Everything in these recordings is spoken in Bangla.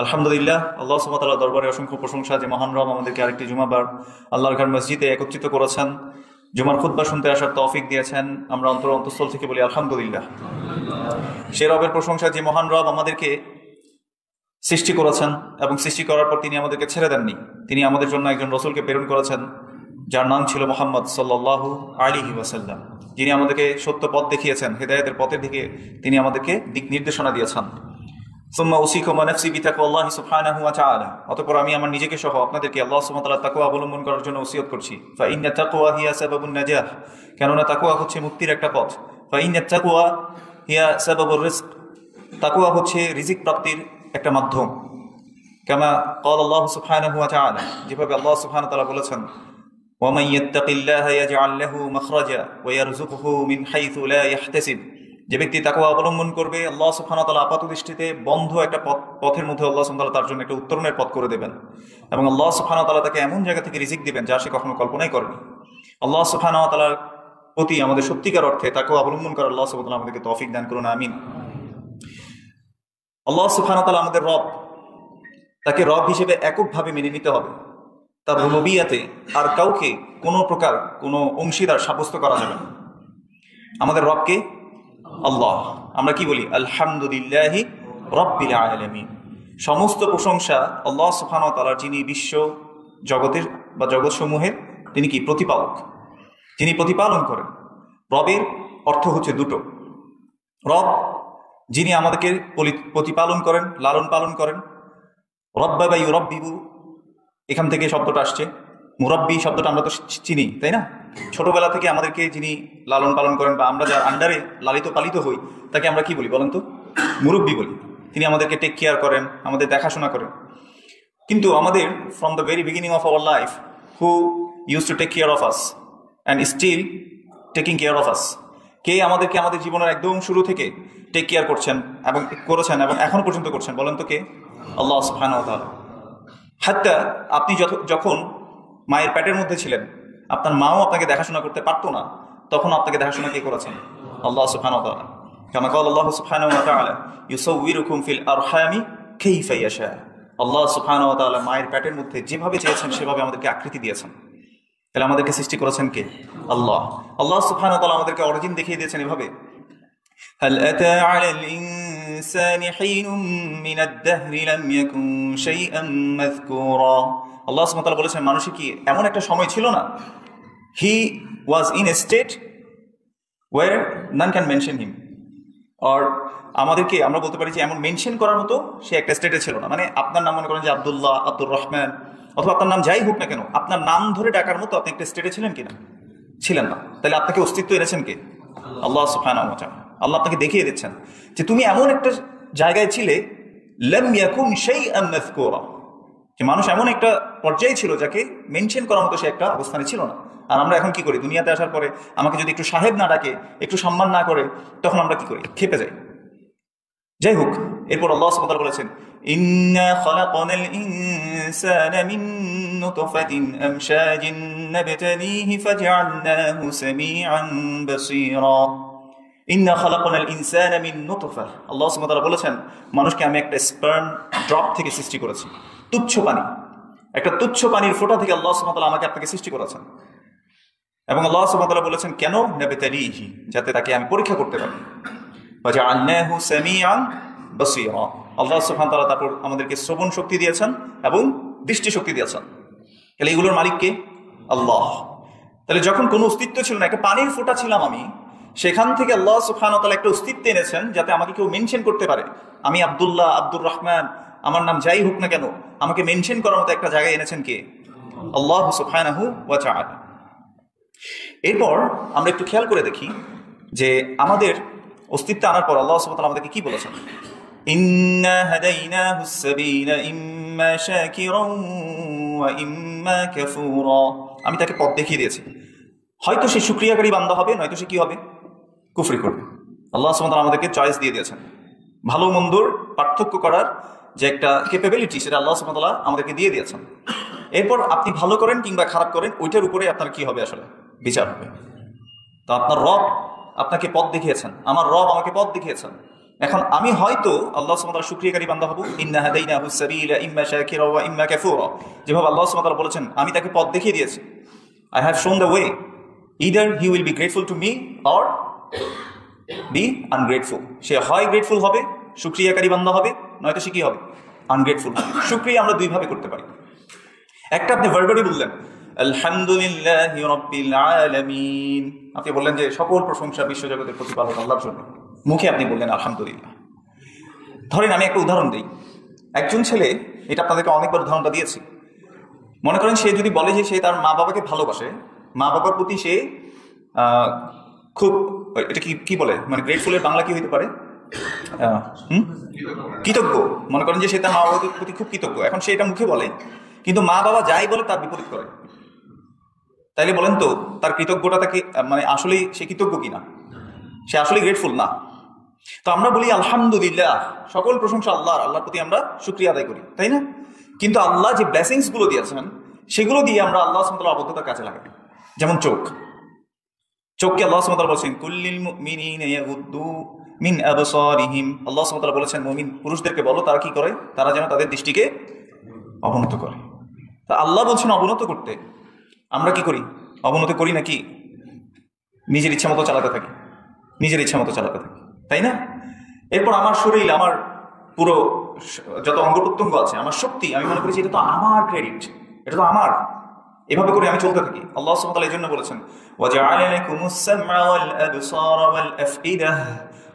আলহামদুলিল্লাহ, আল্লাহ সুবহানাহু ওয়া তাআলার দরবারে অসংখ্য প্রশংসা যে মহান রব আমাদেরকে আরেকটি জুমাবার আল্লাহর ঘর মসজিদে একত্রিত করেছেন, জুমার খুতবা শুনতে আসার তৌফিক দিয়েছেন। আমরা অন্তঃস্থল থেকে বলি আলহামদুলিল্লাহ। সে রবের প্রশংসা যে মহান রব আমাদেরকে সৃষ্টি করেছেন এবং সৃষ্টি করার পর তিনি আমাদেরকে ছেড়ে দেননি। তিনি আমাদের জন্য একজন রসুলকে প্রেরণ করেছেন যার নাম ছিল মুহাম্মদ সাল্লাল্লাহু আলাইহি ওয়াসাল্লাম, যিনি আমাদেরকে সত্য পথ দেখিয়েছেন, হেদায়েতের পথের দিকে তিনি আমাদেরকে দিক নির্দেশনা দিয়েছেন। সুম্মা উসিকুম ওয়া নাফসি বিতাকওয়াল্লাহি সুবহানাহু ওয়া তাআলা, অতঃপর আমি আমার নিজেকে সহ আপনাদেরকে আল্লাহ সুবহানাহু ওয়া তাআলার তাকওয়া অবলম্বন করার জন্য ওসিয়ত করছি। ফা ইন্না তাকওয়া হিয়া সাবাবুন নাজাহ, কেননা তাকওয়া হচ্ছে মুক্তির একটা পথ। ফা ইন্না তাকওয়া হিয়া সাবাবুর রিজক, তাকওয়া হচ্ছে রিজিক প্রাপ্তির একটা মাধ্যম। কামা ক্বালা আল্লাহ সুবহানাহু ওয়া তাআলা, যেভাবে আল্লাহ সুবহানাহু ওয়া তাআলা বলেছেন, ওয়া মান ইয়াত্তাকিল্লাহা ইয়াজআল লাহু মাখরাজা ওয়া ইয়ারযুকুহু মিন হাইথু লা ইয়াহতাসিব, যে ব্যক্তি তাকওয়া অবলম্বন করবে আল্লাহ সুবহানাহু ওয়া তাআলা আপাত দৃষ্টিতে বন্ধ একটা পথের মধ্যে আল্লাহ সুবহানাহু ওয়া তাআলা তার জন্য একটা উত্তরণের পথ করে দেবেন, এবং আল্লাহ সুবহানাহু ওয়া তাআলা তাকে এমন জায়গা থেকে রিজিক দিবেন যা সে কখনো কল্পনাই করেনি। আল্লাহ সুবহানাহু ওয়া তাআলার প্রতি আমাদের সত্যিকার অর্থে তাকওয়া অবলম্বন করার আল্লাহ সুবহানাহু ওয়া তাআলা আমাদেরকে তৌফিক দান করুন, আমিন। আল্লাহ সুবহানাহু ওয়া তাআলা আমাদের রব, তাকে রব হিসেবে এককভাবে মেনে নিতে হবে। তার রুবুবিয়াতে আর কাউকে কোনো প্রকার কোনো অংশীদার সাব্যস্ত করা যাবে না। আমাদের রবকে আল্লাহ, আমরা কি বলি? আলহামদুলিল্লাহি রাব্বিল আলামিন। সমস্ত প্রশংসা আল্লাহ সুবহানাহু ওয়া তাআলার, যিনি বিশ্ব জগতের বা জগৎসমূহের তিনি কি প্রতিপালক, যিনি প্রতিপালন করেন। রবের অর্থ হচ্ছে দুটো। রব যিনি আমাদেরকে প্রতিপালন করেন, লালন পালন করেন। রব্বা বা ইউরাব্বিবু, এখান থেকে শব্দটা আসছে। মুরাব্বি শব্দটা আমরা তো চিনি, তাই না? ছোটবেলা থেকে আমাদেরকে যিনি লালন পালন করেন বা আমরা যার আন্ডারে লালিত পালিত হই তাকে আমরা কি বলি বলেন তো? মুরব্বি বলি। তিনি আমাদেরকে টেক কেয়ার করেন, আমাদের দেখাশোনা করেন। কিন্তু আমাদের from the very beginning of our life, who use to take care of us and still taking care of us, কে আমাদেরকে আমাদের জীবনের একদম শুরু থেকে টেক কেয়ার করছেন এবং করেছেন এবং এখনো পর্যন্ত করছেন বলেন তো কে? আল্লাহ সুবহানাহু ওয়া তাআলা। হাত্তা আপনি যখন মায়ের পেটের মধ্যে ছিলেন, আপনার মাও আপনাকে দেখাশোনা করতে পারতো না, তখন আপনাকে দেখাশোনা কে করেছেন? আল্লাহ সুবহানাহু ওয়া তাআলা। কামা ক্বালা আল্লাহু সুবহানাহু ওয়া তাআলা, ইউসাউইরুকুম ফিল আরহামি কাইফা ইয়াশা। আল্লাহ সুবহানাহু ওয়া তাআলা মায়ের পেটের মধ্যে যেভাবে চেয়েছেন সেভাবে আমাদেরকে আকৃতি দিয়েছেন। তাহলে আমাদেরকে সৃষ্টি করেছেন কে? আল্লাহ। আল্লাহ সুবহানাহু ওয়া তাআলা আমাদেরকে অরিজিন দেখিয়ে দিয়েছেন এভাবে, হাল আতা আলাল ইনসানি হিনুম মিনাদ দাহরি লাম ইয়াকুন শাইআন মাযকুরা। আল্লাহ সুবহানাহু ওয়া তাআলা বলেছেন, মানুষের কি এমন একটা সময় ছিল না? He was in a state war none can mention him. আর আমাদেরকে আমরা বলতে পারি যে এমন মেনশন করার মতো সে একটা স্টেটে ছিল না। মানে আপনার নাম মনে করেন যে আব্দুল্লাহ, আব্দুর রহমান, অথবা আপনার নাম যাই হোক না কেন, আপনার নাম ধরে ডাকার মতো আপনি একটা স্টেটে ছিলেন কিনা? ছিলেন না। তাহলে আপনাকে অস্তিত্ব এনেছেন কে? আল্লাহ সুবহানাহু ওয়া তাআলা। আল্লাহ আপনাকে দেখিয়ে দিচ্ছেন যে তুমি এমন একটা জায়গায় ছিলে, লাম ইয়াকুন শাইআন মাযকুরা, যে মানুষ এমন একটা পর্যায়ে ছিল যাকে মেনশন করার মতো সে একটা অবস্থানে ছিল না। আর আমরা এখন কি করি? দুনিয়াতে আসার পরে আমাকে যদি একটু সাহেব না ডাকে, একটু সম্মান না করে, তখন আমরা কি করি? খেপে যাই। যাই হোক, এরপর আল্লাহ সুবহানাহু ওয়া তাআলা বলেছেন, ইন্না খালাকনাল ইনসানা মিন নুতফাতিন আমশাজিন নাবতালিহি ফাজআলনাহু সামিআন বাসীরা। ইন্না খালাকনাল ইনসানা মিন নুতফা, আল্লাহ সুবহানাহু ওয়া তাআলা বলেছেন মানুষকে আমি একটা স্পার্ম ড্রপ থেকে সৃষ্টি করেছি। তুচ্ছ পানি, একটা তুচ্ছ পানির ফোঁটা থেকে আল্লাহ সুবহানাহু ওয়া তাআলা আমাকে আপনাকে সৃষ্টি করেছেন। এবং আল্লাহ সুবহানাহু ওয়া তাআলা বলেছেন কেন? নাবতালিহি, যাতে তাকে আমি পরীক্ষা করতে পারি। ওয়াজআলনাহু সামিআন বাসীরা, আল্লাহ সুবহানাহু ওয়া তাআলা তারপর আমাদেরকে শ্রবণ শক্তি দিয়েছেন এবং দৃষ্টি শক্তি দিয়েছেন। তাহলে এগুলোর মালিক কে? আল্লাহ। তাহলে যখন কোনো অস্তিত্ব ছিল না, একটা পানির ফোঁটা ছিলাম আমি, সেখান থেকে আল্লাহ সুবহানাহু ওয়া তাআলা একটা অস্তিত্ব এনেছেন যাতে আমাকে কেউ মেনশন করতে পারে। আমি আব্দুল্লাহ, আব্দুর রহমান, আমার নাম যাই হোক না কেন, আমাকে মেনশন করার মতো একটা জায়গায় এনেছেন কে? আল্লাহ সুবহানাহু ওয়া তাআলা। এরপর আমরা একটু খেয়াল করে দেখি যে আমাদের অস্তিত্ব আনার পর আল্লাহ সুবহানাহু ওয়া তাআলা আমাদেরকে কি বলেছেন? ইন্না হাদাইনাহুস সাবিলা ইম্মা শাকিরান ওয়া ইম্মা কাফুরা। আমি তাকে পথ দেখিয়ে দিয়েছি, হয়তো সে শুকরিয়াকারী বান্দা হবে, নয়তো সে কি হবে? কুফরি করবে। আল্লাহ সুবহানাহু ওয়া তাআলা আমাদেরকে চয়েস দিয়ে দিয়েছেন, ভালো মন্দর পার্থক্য করার যে একটা ক্যাপাবিলিটি, সেটা আল্লাহ সুবহানাহু ওয়া তাআলা আমাদেরকে দিয়ে দিয়েছেন। এরপর আপনি ভালো করেন কিংবা খারাপ করেন, ওইটার উপরে আপনার কি হবে? আসলে বিচার হবে। তো আপনার রব আপনাকে পথ দেখিয়েছেন, আমার রব আমাকে পথ দেখিয়েছেন। এখন আমি হয়তো আল্লাহ সুবহানাহু ওয়া তাআলার শুকরিয়াকারী বান্দা হব, ইন্না হাদাইনাহুস সাবিলা ইম্মা শাকিরা ওয়া ইম্মা কাফুরা, যেভাবে আল্লাহ সুবহানাহু ওয়া তাআলা বলেছেন আমি তাকে পথ দেখিয়ে দিয়েছি, I have shown the way, either he will be grateful to me or be ungrateful. সে হয় গ্রেটফুল হবে, শুকরিয়াকারী বান্দা হবে, নয়তো সে কি হবে, আনগ্রেটফুল। শুকরিয়া আমরা দুইভাবে করতে পারি। একটা আপনি ভার্বালি বললেন আলহামদুলিল্লাহি রাব্বিল আলামিন, আপনি বললেন যে সকল প্রশংসা বিশ্বজগতের প্রতিপালক আল্লাহর জন্য, মুখে আপনি বললেন আলহামদুলিল্লাহ। ধরেন আমি একটা উদাহরণ দিই, একজন ছেলে, এটা আপনাদেরকে অনেকবার উদাহরণটা দিয়েছি, মনে করেন সে যদি বলে যে সে তার মা বাবাকে ভালোবাসে, মা বাবার প্রতি সে খুব, এটা কি বলে, মানে গ্রেটফুলের বাংলা কি হইতে পারে, কৃতজ্ঞ। মনে করেন যে সে তার মা বাবার প্রতি খুব কৃতজ্ঞ, এখন সে এটা মুখে বলে, কিন্তু মা বাবা যাই বলে তার বিপরীত করে, তাইলে বলেন তো তার কৃতজ্ঞতা তাকে মানে আসলেই সে কৃতজ্ঞ কিনা, সে আসলে গ্রেটফুল না। তো আমরা বলি আলহামদুলিল্লাহ, সকল প্রশংসা আল্লাহর, আল্লাহর প্রতি আমরা শুকরিয়া আদায় করি, তাই না? কিন্তু আল্লাহ যে ব্লেসিংস গুলো দিয়েছেন সেগুলো দিয়ে আমরা আল্লাহ সুবহানাহু ওয়া তাআলার অবদ্ধতার কাজে লাগাই। যেমন চোখকে আল্লাহ সুবহানাহু ওয়া তাআলা বলেছেন কুল্লিল মুমিনিনা ইয়াগুদ্দু মিন আবসারিহিম, আল্লাহ সুবহানাহু ওয়া তাআলা বলেছেন মুমিন পুরুষদেরকে বলো তারা কি করে, তারা যেন তাদের দৃষ্টিকে অবনত করে। তা আল্লাহ বলছেন অবনত করতে, আমরা কি করি, অবনত করি নাকি নিজের ইচ্ছা মতো চালাতে থাকি, তাই না? এরপর আমার শরীর, আমার পুরো যত অঙ্গ প্রত্যঙ্গ আছে, আমার শক্তি, আমি মনে করি এটা তো আমার ক্রেডিট, এটা তো আমার, এভাবে করে আমি চলতে থাকি। আল্লাহ সুবহানাহু ওয়া তাআলা এই জন্য বলেছেন ওয়াজআলা লাকুমুস সামআ ওয়াল আবসারা ওয়াল আফইদাহ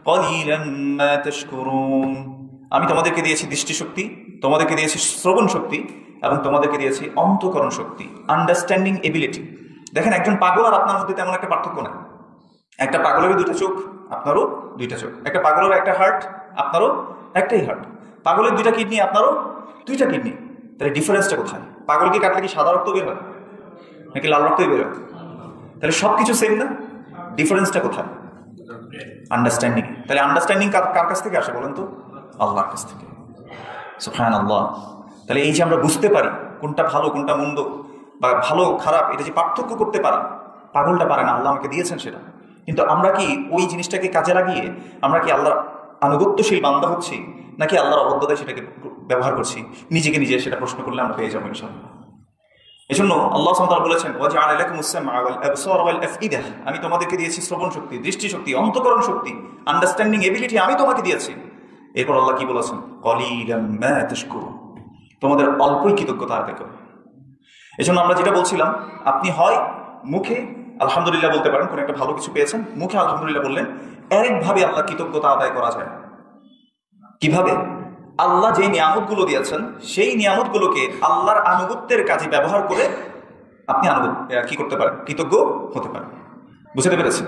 ক্বালিলাম মা তাশকুরুন, আমি তোমাদেরকে দিয়েছি দৃষ্টিশক্তি, তোমাদেরকে দিয়েছি শ্রবণ শক্তি, এবং তোমাদেরকে দিয়েছি অন্তঃকরণ শক্তি, আন্ডারস্ট্যান্ডিং এবিলিটি। দেখেন একজন পাগল আর আপনার মধ্যে তেমন একটা পার্থক্য নাই। একটা পাগলের দুটো চোখ, আপনারও দুইটা চোখ। একটা পাগলের একটা হার্ট, আপনারও একটাই হার্ট। পাগলের দুইটা কিডনি, আপনারও দুইটা কিডনি। তাহলে ডিফারেন্সটা কোথায়? পাগলকে কাটলে কি সাদা রক্ত বের হয় নাকি লাল রক্তই বের হয়? তাহলে সব কিছু সেম না, ডিফারেন্সটা কোথায়? আন্ডারস্ট্যান্ডিং। তাহলে আন্ডারস্ট্যান্ডিং কার কাছ থেকে আসে বলেন তো? আল্লাহর কাছ থেকে। সুবহানাল্লাহ। তাহলে এই যে আমরা বুঝতে পারি কোনটা ভালো কোনটা মন্দ, বা ভালো খারাপ, এটা যে পার্থক্য করতে পারা, পাগলটা পারে না, আল্লাহ আমাকে দিয়েছেন সেটা। কিন্তু আমরা কি ওই জিনিসটাকে কাজে লাগিয়ে আমরা কি আল্লাহর আনুগত্যশীল বান্দা হচ্ছি, নাকি আল্লাহর অবদ্ধতায় সেটাকে ব্যবহার করছি? নিজেকে নিজে সেটা প্রশ্ন করলে আমরা পেয়ে যাবো ইনশাআল্লাহ। এই জন্য আল্লাহ সুবহানাহু ওয়া তাআলা বলেছেন ওয়াজআলা লাকুমুস সামআ ওয়াল আবসারা ওয়াল আফইদাহ, আমি তোমাদেরকে দিয়েছি শ্রবণ শক্তি, দৃষ্টিশক্তি, অন্তঃকরণ শক্তি, আন্ডারস্ট্যান্ডিং এবিলিটি আমি তোমাকে দিয়েছি। এরপর আল্লাহ কি বলেছেন? ক্বালিলাম মা তাশকুরুন, তোমাদের অল্পই কৃতজ্ঞতা আদায় করো। এই জন্য আমরা যেটা বলছিলাম, আপনি হয় মুখে আলহামদুলিল্লাহ বলতে পারেন, কোনো একটা ভালো কিছু পেয়েছেন, মুখে আলহামদুলিল্লাহ বললেন। আরেকভাবে আল্লাহ কৃতজ্ঞতা আদায় করা যায়। কিভাবে? আল্লাহ যে নিয়ামতগুলো দিয়েছেন সেই নিয়ামতগুলোকে আল্লাহর আনুগত্যের কাজে ব্যবহার করে আপনি কি করতে পারেন? কৃতজ্ঞ হতে পারেন। বুঝতে পেরেছেন?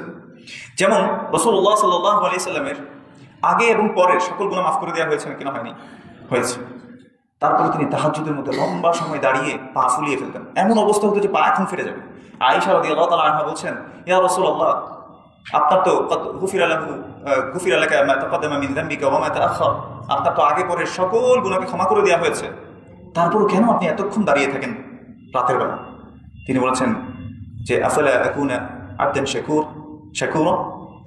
যেমন রাসূলুল্লাহ সাল্লাল্লাহু আলাইহি সাল্লামের আগে এবং পরের সকল গুনাহ মাফ করে দেওয়া হয়েছে কিনা? হয়নি? হয়েছে। তারপরে তিনি তাহাজ্জুদের মধ্যে লম্বা সময় দাঁড়িয়ে পা ফুলিয়ে ফেলতেন, এমন অবস্থা হতো যে পা এখন ফেটে যাবে। আয়েশা রাদিয়াল্লাহু তাআলা আনহা বলছেন, ইয়া রাসূলুল্লাহ, আপনার তো গুফিরা লাকা মা তাকাদ্দামা মিন যামবিকা ওয়া মা তাআখার, আপনার তো আগে পরে সকল গুনাহকে ক্ষমা করে দেওয়া হয়েছে, তারপরও কেন আপনি এতক্ষণ দাঁড়িয়ে থাকেন রাতের বেলা? তিনি বলেছেন যে আফালা আকুনা আবদান শাকুরা,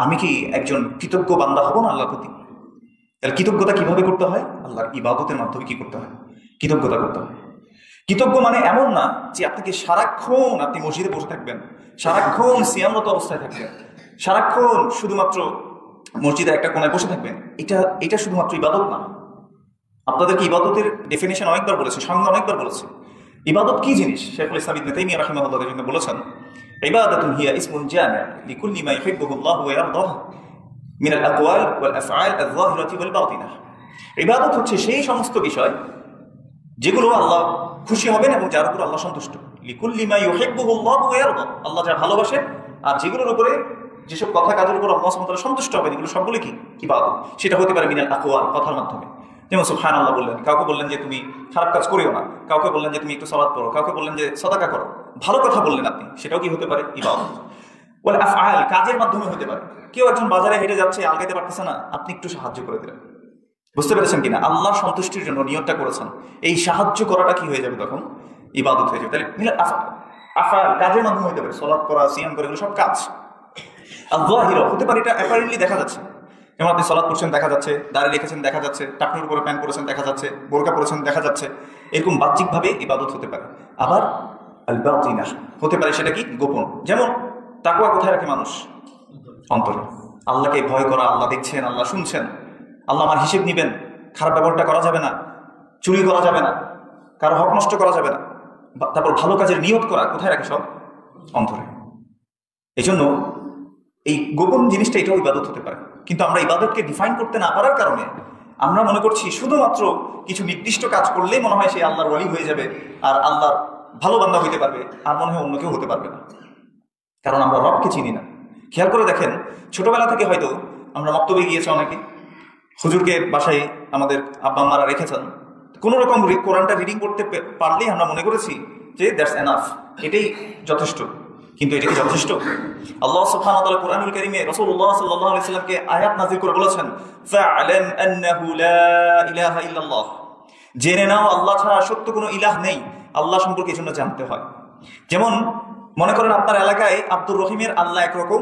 আমি কি একজন কৃতজ্ঞ বান্দা হব না আল্লাহর প্রতি? তাহলে কৃতজ্ঞতা কিভাবে করতে হয়? আল্লাহর ইবাদতের মাধ্যমে কি করতে হয়? কৃতজ্ঞতা করতে হয়। কৃতজ্ঞ মানে এমন না যে আপনাকে সারাক্ষণ আপনি মসজিদে বসে থাকবেন, সারাক্ষণ সিয়ামরত অবস্থায় থাকবেন, সারাক্ষণ শুধুমাত্র মসজিদে একটা কোণায় বসে থাকবেন। এটা শুধুমাত্র ইবাদত না। আপনাদেরকে ইবাদতের ডেফিনেশন অনেকবার বলেছে, সংজ্ঞা অনেকবার বলেছে। ইবাদত কি জিনিস? শাইখুল ইসলাম ইবনে তাইমিয়া রাহিমাহুল্লাহ এর জন্য বলেছেন, ইবাদাতুন হিয়া ইসমুন জামি' লিকুল্লি মা ইউহিব্বুহু আল্লাহু ওয়া ইয়ারদাহু মিন আল আকওয়াল ওয়াল আফআল আয-যাহিরাতি ওয়াল বাতিনাহ। ইবাদত হচ্ছে সেই সমস্ত বিষয় যেগুলো আল্লাহ খুশি হবেন এবং যার উপর আল্লাহ সন্তুষ্ট। লিকুল্লি মা ইউহিব্বুহু আল্লাহু ওয়া ইয়ারদাহু, আল্লাহ যা ভালোবাসেন আর যেগুলোর উপরে যেসব কথা কাজের উপর আল্লাহ সুবহানাহু ওয়া তাআলা সন্তুষ্ট হবেন, এগুলো সবগুলো কি? ইবাদত। সেটা হতে পারে মিনাল আকওয়াল, কথার মাধ্যমে, যেমন সুবহানাল্লাহ বললেন, কাউকে বললেন যে তুমি খারাপ কাজ করিও না, কাউকে বললেন যে তুমি একটু সালাত পড়ো, কাউকে বললেন যে সাদাকা করো, ভালো কথা বললেন আপনি, সেটাও কি হতে পারে? ইবাদত। ওয়াল আফআল, কাজের মাধ্যমে হতে পারে। কেউ একজন বাজারে হেঁটে যাচ্ছে, আলগাইতে পারতেছে না, আপনি একটু সাহায্য করে দিলেন। বুঝতে পেরেছেন কিনা? আল্লাহর সন্তুষ্টির জন্য নিয়তটা করেছেন, এই সাহায্য করাটা কি হয়ে যাবে তখন? ইবাদত হয়ে যাবে। তাহলে মিনাল আফআল, কাজের মাধ্যমে হতে পারে, সালাত পড়া, সিয়াম করা, এগুলো সব কাজ। আয-যাহিরা হতে পারে, এটা অ্যাপারেন্টলি দেখা যাচ্ছে, যেমন আপনি সালাত পড়ছেন দেখা যাচ্ছে, দাঁড়িয়ে রেখেছেন দেখা যাচ্ছে, টাকনুর উপরে প্যান্ট পরেছেন দেখা যাচ্ছে, বোরকা পরেছেন দেখা যাচ্ছে, এরকম বাহ্যিকভাবে ইবাদত হতে পারে। আবার আল বাতিনা হতে পারে সেটা কি গোপন। যেমন তাকওয়া কোথায় রাখে মানুষ? অন্তরে। আল্লাহকে ভয় করা, আল্লাহ দেখছেন, আল্লাহ শুনছেন, আল্লাহ আমার হিসেব নিবেন, খারাপ ব্যবহারটা করা যাবে না, চুরি করা যাবে না, কারো হক নষ্ট করা যাবে না। তারপর ভালো কাজের নিয়ত করা কোথায় রাখে? সব অন্তরে। এই জন্য এই গোপন জিনিসটা এটাও ইবাদত হতে পারে। কিন্তু আমরা ইবাদতকে ডিফাইন করতে না পারার কারণে আমরা মনে করছি শুধুমাত্র কিছু নির্দিষ্ট কাজ করলেই মনে হয় সে আল্লাহর ওয়ালি হয়ে যাবে আর আল্লাহর ভালো বান্দা হইতে পারবে, আর মনে হয় অন্য কেউ হতে পারবে না, কারণ আমরা রবকে চিনি না। খেয়াল করে দেখেন, ছোটবেলা থেকে হয়তো আমরা মক্তবে গিয়েছি, অনেকে হুজুরকে বাসায় আমাদের আব্বা আম্মারা রেখেছেন, কোনো রকম কোরআনটা রিডিং করতে পারলেই আমরা মনে করেছি যে দ্যাটস এনাফ, এটাই যথেষ্ট। কিন্তু এটা কি যথেষ্ট? আল্লাহ সুবহানাহু ওয়া তাআলা কোরআনুল কারীমে রাসূলুল্লাহ সাল্লাল্লাহু আলাইহি সাল্লামকে আয়াত নাযিল করে বলেছেন, ফা'লাম আন্নাহু লা ইলাহা ইল্লাল্লাহ, জেনে নাও আল্লাহ ছাড়া সত্য কোনো ইলাহ নেই। আল্লাহ সম্পর্কে এই জন্য জানতে হয়। যেমন মনে করেন আপনার এলাকায় আব্দুর রহিমের আল্লাহ একরকম,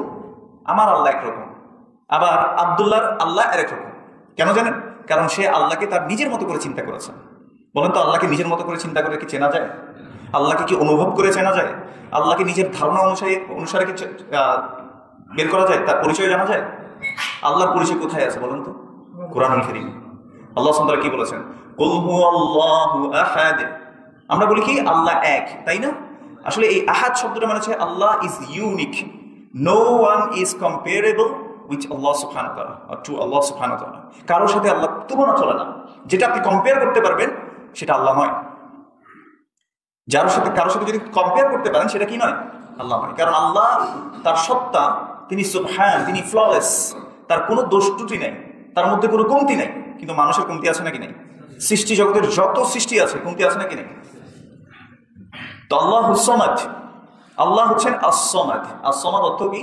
আমার আল্লাহ একরকম, আবার আব্দুল্লাহর আল্লাহ আরেক রকম। কেন জানেন? কারণ সে আল্লাহকে তার নিজের মতো করে চিন্তা করেছে। বলেন তো, আল্লাহকে নিজের মতো করে চিন্তা করে কি চেনা যায়? আল্লাহকে কি অনুভব করে চেনা যায়? আল্লাহকে নিজের ধারণা অনুসারে কি বের করা যায়? তার পরিচয় জানা যায়? আল্লাহর পরিচয় কোথায় আছে বলেন তো? কোরআনুল কারীম। আল্লাহ সুবহানাহু ওয়া তাআলা কি বলেছেন? কুল হুয়াল্লাহু আহাদ। আমরা বলি কি আল্লাহ এক, তাই না? আসলে এই আহাদ শব্দটা মানে হচ্ছে Allah is unique, no one is comparable with Allah সুবহানাহু ওয়া তাআলা, টু আল্লাহ সুবহানাহু ওয়া তাআলা। কারোর সাথে আল্লাহ তুলনা চলে না। যেটা আপনি কম্পেয়ার করতে পারবেন সেটা আল্লাহ নয়। কারোর সাথে যদি কম্পেয়ার করতে পারেন সেটা কি নয়? আল্লাহ নয়। কারণ আল্লাহ তার সত্তা, তিনি সুবহান, তিনি ফ্ললেস, তার কোনো দোষ ত্রুটি নেই, তার মধ্যে কোনো কমতি নেই। কিন্তু মানুষের কমতি আছে নাকি নেই? সৃষ্টি জগতের যত সৃষ্টি আছে কমতি আছে নাকি নেই? তো আল্লাহ হুস-সামাদ, আল্লাহ হচ্ছেন আস-সামাদ। আস-সামাদ অর্থ কি?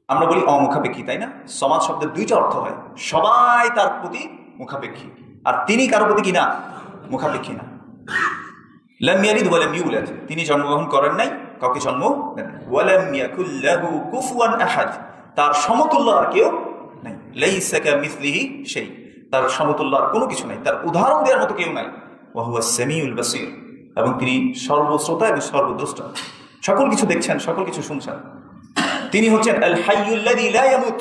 আমরা বলি অমুখাপেক্ষী, তাই না? সমাজ শব্দের দুইটা অর্থ হয়, সবাই তার প্রতি মুখাপেক্ষী, আর তিনি কারো প্রতি কি না? মুখাপেক্ষী না। লাম ইয়ালিদ ওয়া লাম ইউলাদ, তিনি জন্মগ্রহণ করেন নাই, কাউকে জন্ম দেন নাই। ওয়া লাম ইয়াকুল লাহু কুফুয়ান আহাদ, তার সমতুল্য আর কেউ নাই। লাইসা কামিসলিহি শাই, তার সমতুল্য আর কোনো কিছু নাই, তার উদাহরণ দেওয়ার মতো কেউ নাই। ওয়া হুয়াস সামিউল বাসীর, এবং তিনি সর্বশ্রোতা এবং সর্বদ্রষ্টা, সকল কিছু দেখছেন, সকল কিছু শুনছেন। তিনি হচ্ছেন আল হাইয়ুল্লাযী লা ইয়ামুত,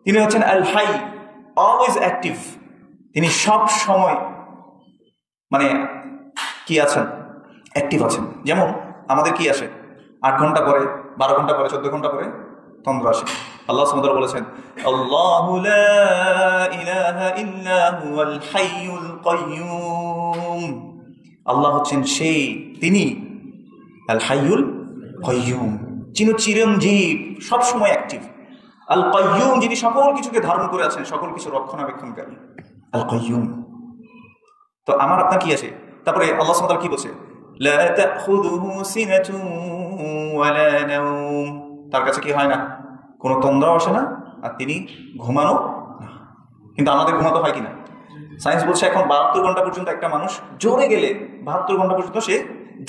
তিনি হচ্ছেন আল হাই, অলওয়েজ অ্যাক্টিভ। তিনি সব সময় মানে কি আছেন? অ্যাক্টিভ আছেন। যেমন আমাদের কি আসে 8 ঘন্টা পরে, 12 ঘন্টা পরে, 14 ঘন্টা পরে তন্দ্র আসে। আল্লাহ সুবহানাহু ওয়া তাআলা বলেছেন, আল্লাহু লা ইলাহা ইল্লা হুয়াল হাইয়ুল কাইয়্যুম, আল্লাহ হচ্ছেন সেই, তিনি আল হাইয়ুল কাইয়্যুম, যিনি চিরঞ্জীব, সবসময় অ্যাক্টিভ। আল কাইয়্যুম, যিনি সকল কিছুকে ধারণ করে আছেন, সকল কিছু রক্ষণাবেক্ষণকারী, আল কাইয়্যুম। তো আমার আপনার কি আছে? তারপরে আল্লাহ সুবহানাহু ওয়া তাআলা কি বলছে? লা তাখুযুহু সিনাতুন ওয়া লা নাওম, তার কাছে কি হয় না? কোনো তন্দ্রাও আসে না, আর তিনি ঘুমানো না। কিন্তু আমাদের ঘুমাতে হয় কিনা? সায়েন্স বলছে এখন 72 ঘন্টা পর্যন্ত একটা মানুষ জোরে গেলে 72 ঘন্টা পর্যন্ত সে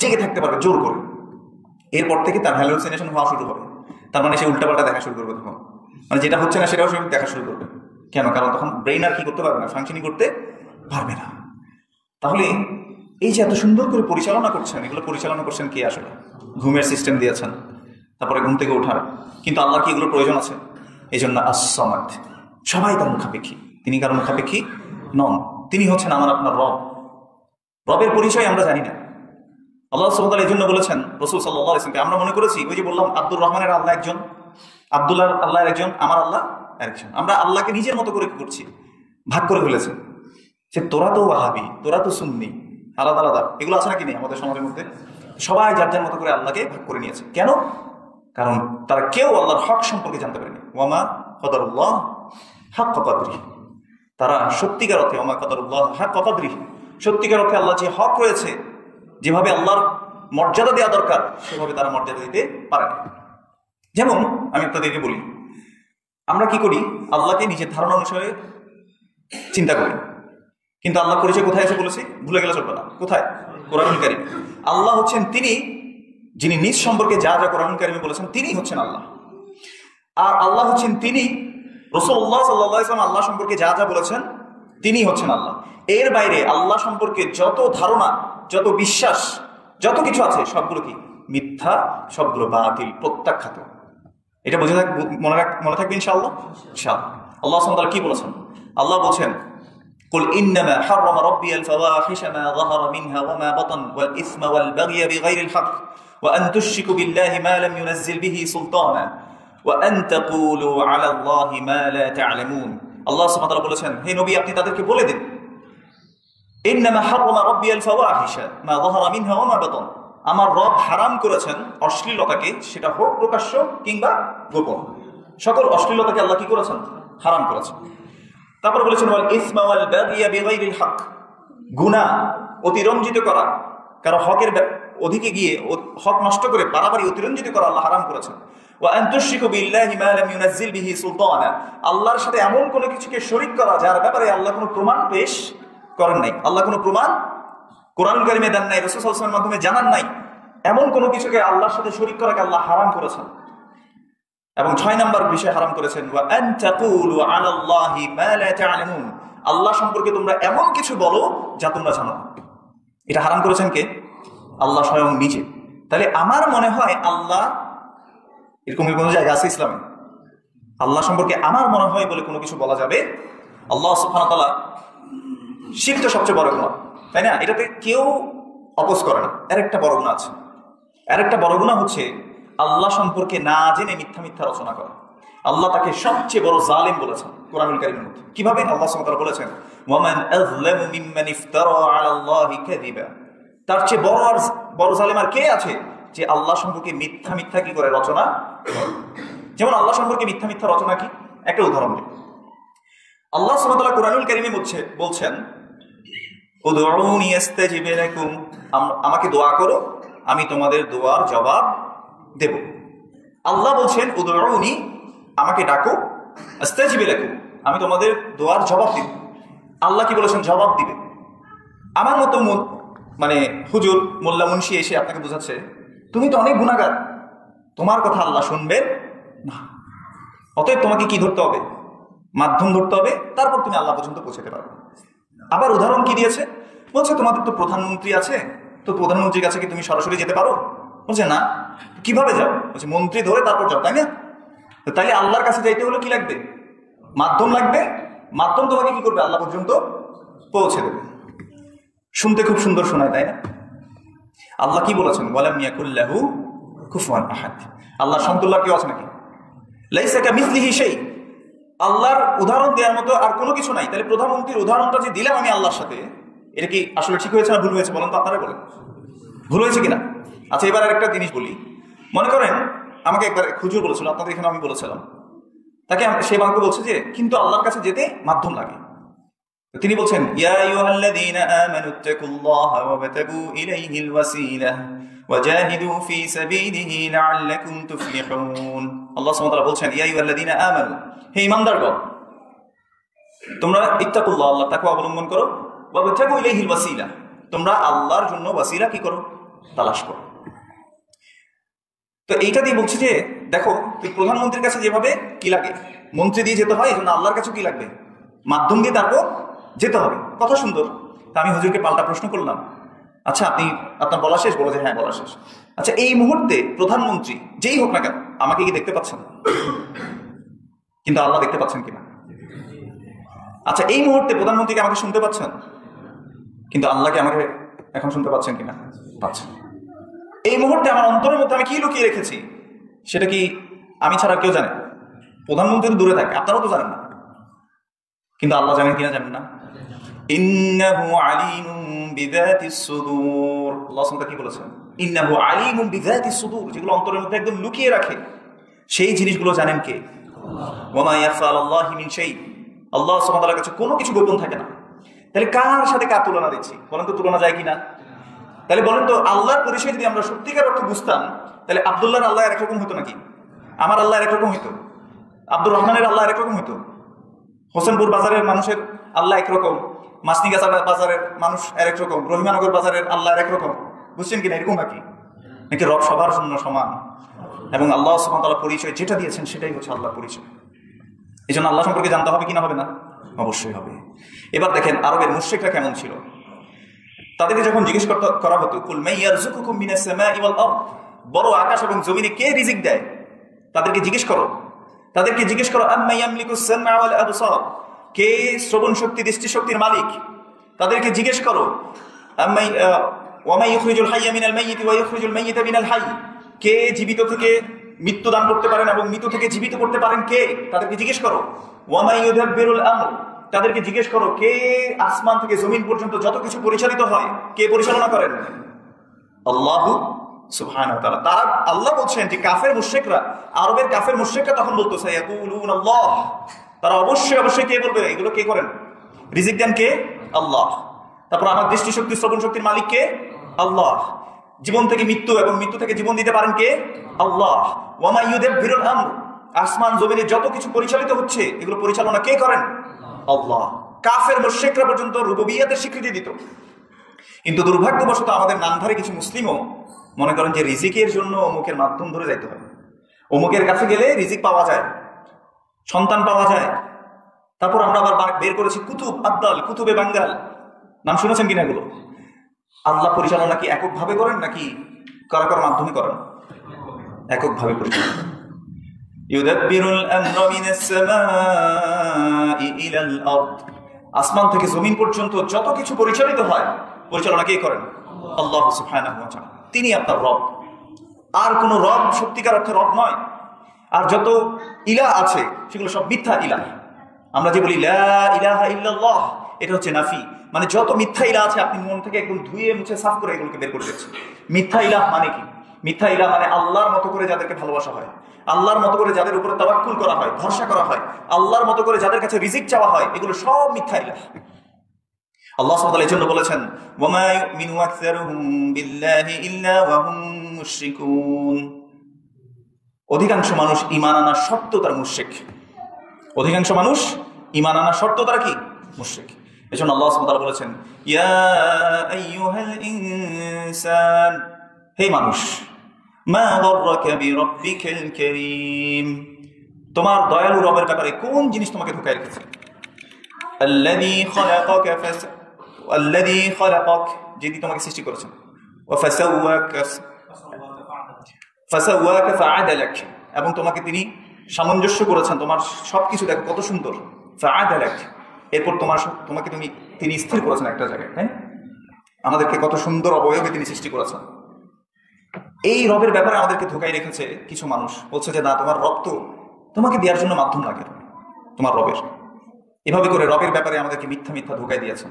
জেগে থাকতে পারবে জোর করে। এরপর থেকে তার হ্যালুসিনেশন হওয়া শুরু হবে। তার মানে সে উল্টাপাল্টা দেখা শুরু করবে তখন, মানে যেটা হচ্ছে না সেটাও সে দেখা শুরু করবে। কেন? কারণ তখন ব্রেইন আর কি করতে পারবে না, ফাংশনিং করতে পারবে না। তাহলে এই যে এত সুন্দর করে পরিচালনা করছেন, এগুলো পরিচালনা করছেন কে? আসলে ঘুমের সিস্টেম দিয়েছেন, তারপরে ঘুম থেকে ওঠার। কিন্তু আল্লাহ কি এগুলোর প্রয়োজন আছে? এই জন্য আস-সামাদ, সবাই তার মুখাপেক্ষী, তিনি কারো মুখাপেক্ষী নন। তিনি হচ্ছেন আমার আপনার রব। রবের পরিচয় আমরা জানি না। আল্লাহ সুবহানাহু ওয়া তাআলা এই জন্য বলেছেন রাসূল সাল্লাল্লাহু আলাইহি ওয়াসাল্লামকে, আমরা মনে করেছি ওই যে বললাম আব্দুর রহমানের আল্লাহ একজন, আব্দুল্লাহর আল্লাহ একজন, আমার আল্লাহ একজন। আমরা আল্লাহকে নিজের মতো করে কি করছি? ভাগ করে ফেলেছি। সে তোরা তো ওয়াহাবি, তোরা তো সুন্নি, আলাদা আলাদা এগুলো আছে নাকি নেই আমাদের সমাজের মধ্যে? সবাই যার যার মতো করে আল্লাহকে ভাগ করে নিয়েছে। কেন? কারণ তারা কেউ আল্লাহর হক সম্পর্কে জানতে পারেনি। ওয়ামা কদরুল্লাহ হাক্কা কদরিহি, তারা সত্যিকার অর্থে ওয়ামা কদরুল্লাহ হাক্কা কদরিহি, সত্যিকার অর্থে আল্লাহ যে হক রয়েছে, যেভাবে আল্লাহর মর্যাদা দেওয়া দরকার, সেভাবে তারা মর্যাদা দিতে পারে না। যেমন আমি আপনাদেরকে বলি, আমরা কি করি? আল্লাহকে নিজের ধারণা অনুসারে চিন্তা করি, কিন্তু আল্লাহ পরিচয় কোথায় এসে বলেছি? ভুলে গেলে চলবে না। কোথায়? কোরআনুল কারীম। আল্লাহ হচ্ছেন তিনি, যিনি নিজ সম্পর্কে যা যা কোরআনুল কারীমে বলেছেন, তিনি হচ্ছেন আল্লাহ। আর আল্লাহ হচ্ছেন তিনি, রাসূলুল্লাহ সাল্লাল্লাহু আলাইহি ওয়াসাল্লাম আল্লাহ সম্পর্কে যা যা বলেছেন তিনিই হচ্ছেন আল্লাহ। এর বাইরে আল্লাহ সম্পর্কে যত ধারণা, যত বিশ্বাস, যত কিছু আছে সবগুলো কি মিথ্যা, সবগুলো বাতিল, প্রত্যাখ্যাত। এটা বুঝে মনে থাকবে ইনশাআল্লাহ। ইনশাআল্লাহ আল্লাহ সুবহানাহু ওয়া তাআলা কি বলেছেন? আল্লাহ বলছেন, কুল ইন্নামা হাররামা রাব্বিয়াল ফাওয়াহিশা মা যাহারা মিনহা ওয়া মা বাতান ওয়াল ইসমা ওয়াল বাগয়া বিগাইরিল হক ওয়া আন তুশরিকু বিল্লাহি মা লাম ইউনাজ্জিল বিহি সুলতানা ওয়া আন তাকুলু আলা আল্লাহি মা লা তা'লামুন। আল্লাহ সুবহানাহু ওয়া তাআলা বলেছেন, হে নবী আপনি তাদেরকে বলে দিন, ইন্নামা হাররামা রাব্বিয়াল ফাওয়াহিশা মা যাহারা মিনহা ওয়া মা বাতান, আমার রব হারাম করেছেন অশ্লীলতাকে, সেটা হোক প্রকাশ্য কিংবা গোপন। সকল অশ্লীলতাকে আল্লাহ কি করেছেন? হারাম করেছেন। তারপর বলেছেন ওয়াল ইসমা ওয়াল বাগিয়া বিগাইরিল হক, গুনাহ অতিরঞ্জিত করা, কারো হকের অধিকে গিয়ে হক নষ্ট করে বাড়াবাড়ি অতিরঞ্জিত করা আল্লাহ হারাম করেছেন। ওয়া আন তুশরিকু বিল্লাহি মা লাম ইউনাজ্জিল বিহি সুলতানা, আল্লাহর সাথে এমন কোনো কিছুকে শরীক করা যার ব্যাপারে আল্লাহ কোনো প্রমাণ পেশ করেন নাই, আল্লাহ কোনো প্রমাণ কোরআনুল কারীমে দেন নাই, রাসূল সাল্লাল্লাহু আলাইহি ওয়াসাল্লামের মাধ্যমে জানান নাই, এমন কোনো কিছুকে আল্লাহর সাথে শরীক করাকে আল্লাহ হারাম করেছেন। এবং 6 নম্বর বিষয় হারাম করেছেন, ওয়া আন তাকুলু আলাল্লাহি মা লা তা'লামুন, আল্লাহ সম্পর্কে তোমরা এমন কিছু বলো যা তোমরা জানো না। এটা হারাম করেছেন কে? আল্লাহ স্বয়ং নিজে। তাহলে আমার মনে হয় আল্লাহ, এরকম কোনো জায়গা আছে ইসলামে আল্লাহ সম্পর্কে আমার মনে হয় বলে কোনো কিছু বলা যাবে? আল্লাহ সুবহানাহু ওয়া তাআলা, শিরক তো সবচেয়ে বড় গুনাহ, তাই না? এটাতে কেউ অপোজ করে না। এর একটা বড় গুনাহ আছে। এর একটা বড় গুনাহ হচ্ছে আল্লাহ সম্পর্কে না জেনে মিথ্যা মিথ্যা রচনা করা। আল্লাহ তাকে সবচেয়ে বড় জালিম বলেছেন কোরআনুল কারীমের মধ্যে। কিভাবে? আল্লাহ সুবহানাহু ওয়া তাআলা বলেছেন, ওয়ামান আযলামু মিম্মান ইফতারা আলাল্লাহি কাযিবা, তার চেয়ে বড় জালিম আর কে আছে যে আল্লাহ সম্পর্কে মিথ্যা মিথ্যা কি করে রচনা। যেমন আল্লাহ সম্পর্কে মিথ্যা মিথ্যা রচনা কি, একটা উদাহরণ দিই। আল্লাহ সুবহানাহু ওয়া তাআলা কোরআনুল কারীমে বলছেন, উদউনি আস্তাজিব লাকুম, আমাকে দোয়া করো আমি তোমাদের দোয়ার জবাব দেব। আল্লাহ বলছেন উদউনি, আমাকে ডাকো, আস্তাজিব লাকুম, আমি তোমাদের দোয়ার জবাব দিব। আল্লাহ কি বলেছেন? জবাব দিবে। আমার মতো মানে হুজুর মোল্লা মুন্সি এসে আপনাকে বোঝাচ্ছে তুমি তো অনেক গুনাহগার, তোমার কথা আল্লাহ শুনবেন না, অতএব তোমাকে কি ধরতে হবে? মাধ্যম ধরতে হবে, তারপর তুমি আল্লাহ পর্যন্ত পৌঁছাতে পারবে। আবার উদাহরণ কি দিয়েছে? বলছে তোমাদের তো প্রধানমন্ত্রী আছে, তো প্রধানমন্ত্রীর কাছে কি তুমি সরাসরি যেতে পারো? বলছে না। কিভাবে যাও? বলছে মন্ত্রী ধরে তারপর যাও, তাই না? তাইলে আল্লাহর কাছে যাইতে হলে কি লাগবে? মাধ্যম লাগবে। মাধ্যম তোমাকে কি করবে? আল্লাহ পর্যন্ত পৌঁছে দেবে। শুনতে খুব সুন্দর শোনায়, তাই না? আল্লাহ কি বলেছেন? ওয়ালাম ইয়াকুল লাহু কুফুয়ান আহাদ, আল্লাহর সমতুল্য কেউ আছে নাকি? লাইসা কামিসলিহি শাই, আল্লাহর উদাহরণ দেওয়ার মতো আর কোনো কিছু নাই। তাহলে প্রধানমন্ত্রীর উদাহরণটা যে দিলাম আমি আল্লাহর সাথে, এটা কি আসলে ঠিক হয়েছে না ভুল হয়েছে? বলেন তো, আপনারা বলেন ভুল হয়েছে কিনা। আচ্ছা, এবার আরেকটা জিনিস বলি। মনে করেন আমাকে একবার হুজুর বলেছিল, আপনাদের এখানে আমি বলেছিলাম, তাকে সে আমাকে বলছে যে কিন্তু আল্লাহর কাছে যেতে মাধ্যম লাগে। তিনি বলছেন, ইয়া আইয়ুহাল্লাযীনা আমানুত্তাকুল্লাহা ওয়াবতাগু ইলাইহিল ওয়াসিলা ওয়াজাহিদু ফি সাবিলিহি লাআল্লাকুম তুফলিহুন। আল্লাহ সুবহানাহু ওয়া তাআলা বলছেন, ইয়া আইয়ুহাল্লাযীনা আমানু, হে ঈমানদারগণ, তোমরা ইত্তাকুল্লাহ, আল্লাহর তাকওয়া অবলম্বন করো, ওয়াবতাগু ইলাইহিল ওয়াসিলা, তোমরা আল্লাহর জন্য ওয়াসিলা কি করো? তালাশ করো। তো এইটা দিয়ে বলছে যে দেখো, প্রধানমন্ত্রীর কাছে যেভাবে কি লাগে মন্ত্রী দিয়ে যেতে হয়, এই জন্য আল্লাহর কাছে কি লাগবে? মাধ্যম দিয়ে তারপর যেতে হবে। কথা সুন্দর। তা আমি হুজুরকে পাল্টা প্রশ্ন করলাম, আচ্ছা আপনি আপনার বলা শেষ? বলো যে হ্যাঁ বলা শেষ। আচ্ছা, এই মুহূর্তে প্রধানমন্ত্রী যেই হোক না কেন আমাকে কি দেখতে পাচ্ছেন? কিন্তু আল্লাহ দেখতে পাচ্ছেন কিনা? আচ্ছা, এই মুহূর্তে প্রধানমন্ত্রীকে আমাকে শুনতে পাচ্ছেন, কিন্তু আল্লাহকে আমাকে এখন শুনতে পাচ্ছেন কিনা? পাচ্ছেন। এই মুহূর্তে আমার অন্তরের মধ্যে আমি কি লুকিয়ে রেখেছি সেটা কি আমি ছাড়া কেউ জানে? প্রধানমন্ত্রী তো দূরে থাকে, আপনারাও তো জানেন না, কিন্তু আল্লাহ জানেন কিনা? জানেন না। ইন্নাহু আলিমুম বিযাতিস সুদূর, আল্লাহ সুবহানাহু কি বলেছেন? ইন্নাহু আলিমুম বিযাতিস সুদূর, যেগুলো অন্তরের মধ্যে একদম লুকিয়ে রাখে সেই জিনিসগুলো জানেন কে? ওয়া মা ইয়াখফা আলাল্লাহি মিন শাই, আল্লাহ সুবহানাহু ওয়া তাআলার কাছে কোনো কিছু গোপন থাকে না। তাহলে কার সাথে কার তুলনা দিচ্ছি? বলেন তো, তুলনা যায় কিনা? তাহলে বলেন তো, আল্লাহর পরিচয় যদি আমরা সত্যিকার অর্থে বুঝতাম, তাহলে আব্দুল্লাহর আল্লাহ একরকম হতো নাকি? আমার আল্লাহ একরকম হইতো? আব্দুর রহমানের আল্লাহ একরকম হইতো? হোসেনপুর বাজারের মানুষের আল্লাহ একরকম, মাসনিগাছা বাজারের মানুষ আরেক রকম, রহিমানগর বাজারের আল্লাহ আরেক রকম? বুঝছেন কিনা? এরকম নাকি রব সবার জন্য সমান? এবং আল্লাহ সুবহানাহু ওয়া তাআলা পরিচয় যেটা দিয়েছেন সেটাই হচ্ছে আল্লাহর পরিচয়। এই জন্য আল্লাহ সম্পর্কে জানতে হবে কি না হবে না? অবশ্যই হবে। এবার দেখেন আরবের মুশরিকরা কেমন ছিল। তাদেরকে যখন জিজ্ঞেস করা হতো কুল মান ইয়ারযুকুকুম মিনাস সামাই ওয়াল আরদ, বড় আকাশ এবং জমিনে কে রিজিক দেয়, তাদেরকে জিজ্ঞেস করো আম্মা ইয়ামলিকুস সামআ ওয়াল আবসার, কে শ্রবণ শক্তি দৃষ্টি শক্তির মালিক, তাদেরকে জিজ্ঞেস করো আম্মা ওয়া মা ইখরিজুল হাইয়্যা মিনাল মাইয়িতি ওয়া ইখরিজুল মাইয়িতা মিনাল হাইয়্য, কে জীবিত থেকে মৃত্যু দান করতে পারেন এবং মৃত থেকে জীবিত করতে পারেন কে, তাদেরকে জিজ্ঞেস করো। ওয়া মা ইউদাব্বিরুল আমর, তাদেরকে জিজ্ঞেস করো কে আসমান থেকে জমিন পর্যন্ত যত কিছু পরিচালিত হয় কে পরিচালনা করেন? আল্লাহু সুবহানাহু ওয়া তাআলা। তারা আল্লাহ বলছেন যে কাফের মুশরিকরা, আরবের কাফের মুশরিকরা তখন বলতো সায়াকুলুন আল্লাহ, তারা অবশ্যই কে বলবে এগুলো কে করেন, রিজিক দেন কে? আল্লাহ। তারপর আমার দৃষ্টি শক্তি শ্রবণ শক্তির মালিক কে? আল্লাহ। জীবন থেকে মৃত্যু এবং মৃত্যু থেকে জীবন দিতে পারেন কে? আল্লাহ। ওয়া মা ইউদাব্বিরুল আমর, আসমান জমিনে যত কিছু পরিচালিত হচ্ছে এগুলো পরিচালনা কে করেন? আল্লাহ। কাফের মুশরিকরা পর্যন্ত রুবুবিয়্যাতের স্বীকৃতি দিত। কিন্তু দুর্ভাগ্যবশত আমাদের নামধারী কিছু মুসলিমও মনে করেন যে রিজিকের জন্য অমুকের মাধ্যম ধরে যাইতে হয়, অমুকের কাছে গেলে রিজিক পাওয়া যায়, সন্তান পাওয়া যায়। তারপর আমরা আবার বের করেছি কুতুব আব্দাল, কুতুবে বাঙ্গাল, নাম শুনেছেন কিনা এগুলো? আল্লাহ পরিচালনা কি এককভাবে করেন নাকি কার মাধ্যমে করেন? এককভাবে পরিচালনা। ইউদাব্বিরুল আমরা মিনাস সামাই ইলাল আরদ, আসমান থেকে জমিন পর্যন্ত যত কিছু পরিচালিত হয় পরিচালনা কে করেন? আল্লাহ সুবহানাহু ওয়া তাআলা। তিনি আপনার রব, আর কোন রব সত্যিকার অর্থে রব নয়। আর যত ইলাহ আছে সেগুলো সব মিথ্যা ইলাহ। আমরা যে বলি লা ইলাহা ইল্লাল্লাহ, এটা হচ্ছে নাফি, মানে যত মিথ্যা ইলাহ আছে আপনি মন থেকে একদম ধুয়ে মুছে সাফ করে এগুলোকে বের করে দিচ্ছেন। মিথ্যা ইলাহ মানে কি? মিথ্যা ইলাহ মানে আল্লাহর মতো করে যাদেরকে ভালোবাসা হয়, আল্লাহর মতো করে যাদের উপরে তাওয়াক্কুল করা হয়, ভরসা করা হয়, আল্লাহর মতো করে যাদের কাছে রিজিক চাওয়া হয়, এগুলো সব মিথ্যা ইলাহ। আল্লাহ সুবহানাহু ওয়া তাআলা এই জন্য বলেছেন ওয়া মা ইউমিনু আকসারুহুম বিল্লাহি ইল্লা ওয়া হুম মুশরিকুন, অধিকাংশ মানুষ ঈমান আনা সত্ত্বেও তারা মুশরিক। অধিকাংশ মানুষ ঈমান আনা সত্ত্বেও তারা কি? মুশরিক। এজন্য আল্লাহ সুবহানাহু ওয়া তাআলা বলেছেন ইয়া আইয়ুহাল ইনসান, হে মানুষ, মা গাররাকা বিরাব্বিকাল কারীম, তোমার দয়ালু রবের ব্যাপারে কোন জিনিস তোমাকে ধোঁকায় রেখেছে? আল্লাযী খালাকাক, যিনি তোমাকে সৃষ্টি করেছেন, ওয়া ফাসাওয়াকা ফাআদালাক, এবং তোমাকে তিনি সামঞ্জস্য করেছেন, তোমার সবকিছু দেখো কত সুন্দর। ফাআদালাক, এরপর তোমাকে তিনি স্থির করেছেন একটা জায়গায়। হ্যাঁ, আমাদেরকে কত সুন্দর অবয়বে তিনি সৃষ্টি করেছেন। এই রবের ব্যাপারে আমাদেরকে ধোঁকায় রেখেছে কিছু মানুষ, বলছে যে না, তোমার রব তো তোমাকে দেওয়ার জন্য মাধ্যম লাগে, তোমার রবের। এভাবে করে রবের ব্যাপারে আমাদেরকে মিথ্যা ধোঁকায় দিয়েছেন।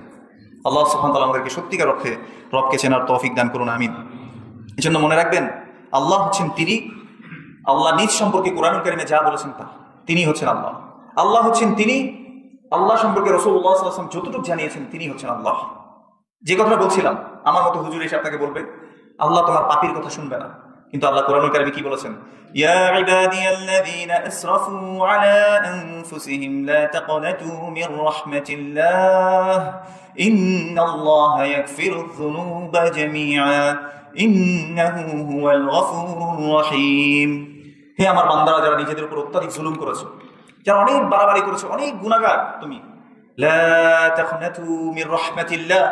আল্লাহ সুবহানাহু ওয়া তাআলা আমাদেরকে সত্যিকার অর্থে রবকে চেনার তৌফিক দান করুন, আমিন। এই জন্য মনে রাখবেন, আল্লাহ হচ্ছেন তিনি। আল্লাহ নিজ সম্পর্কে কোরআনুল কারীমে যা বলেছেন তা, তিনি হচ্ছেন আল্লাহ। আল্লাহ হচ্ছেন তিনি। আল্লাহ সম্পর্কে রাসূলুল্লাহ সাল্লাল্লাহু আলাইহি ওয়াসাল্লাম যতটুকু জানিয়েছেন তিনি হচ্ছেন আল্লাহ। যে কথাটা বলছিলাম, আমার মতো হুজুর এসে আপনাকে বলবে আল্লাহ তোমার পাপীর কথা শুনবে না, কিন্তু আল্লাহ কোরআনুল কারীমে কি বলেছেন? ইয়া ইবাদিয়াল্লাযীনা আসরাফু আলা আনফুসিহিম লা তাকনাতু মির রাহমাতিল্লাহ ইন্নাল্লাহা ইয়াগফিরুয যুনুবা জামিআ ইন্নাহু হুয়াল গফুরুর রহিম। হে আমার বান্দারা, যারা নিজেদের উপর অত্যাধিক জুলুম করেছো, যারা অনেক বাড়াবাড়ি করেছো, অনেক গুনাহগার, তুমি লা তাকনাতু মির রাহমাতিল্লাহ,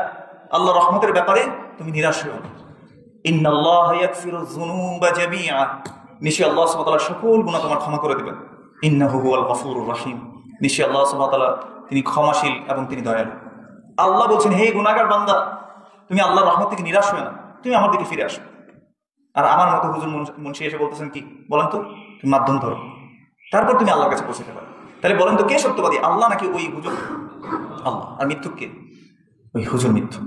আল্লাহর রহমতের ব্যাপারে তুমি নিরাশ হও না। ইন্নাল্লাহা ইয়াগফিরুয যুনুবা জামিআ, নিশ্চয়ই আল্লাহ সুবহানাহু ওয়া তাআলা সকল গুনাহ তোমার ক্ষমা করে দিবেন। ইন্নাহু হুয়াল গফুরুর রহিম, নিশ্চয়ই আল্লাহ সুবহানাহু ওয়া তাআলা তিনি ক্ষমাশীল এবং তিনি দয়ালু। আল্লাহ বলছেন, হে গুনাহগার বান্দা, তুমি আল্লাহর রহমত থেকে নিরাশ হও না, তুমি আমার দিকে ফিরে আসো। আর আমার মতো হুজুর মুন্সি এসে বলতেছেন কি বলেন তো, তুমি মাধ্যম ধরো, তারপর তুমি আল্লাহর কাছে পৌঁছাতে পারো। তাহলে বলেন তো, কে সত্যবাদী, আল্লাহ নাকি ওই হুজুর? আল্লাহ। আর মিথ্যুক কে? ওই হুজুর মিথ্যুক।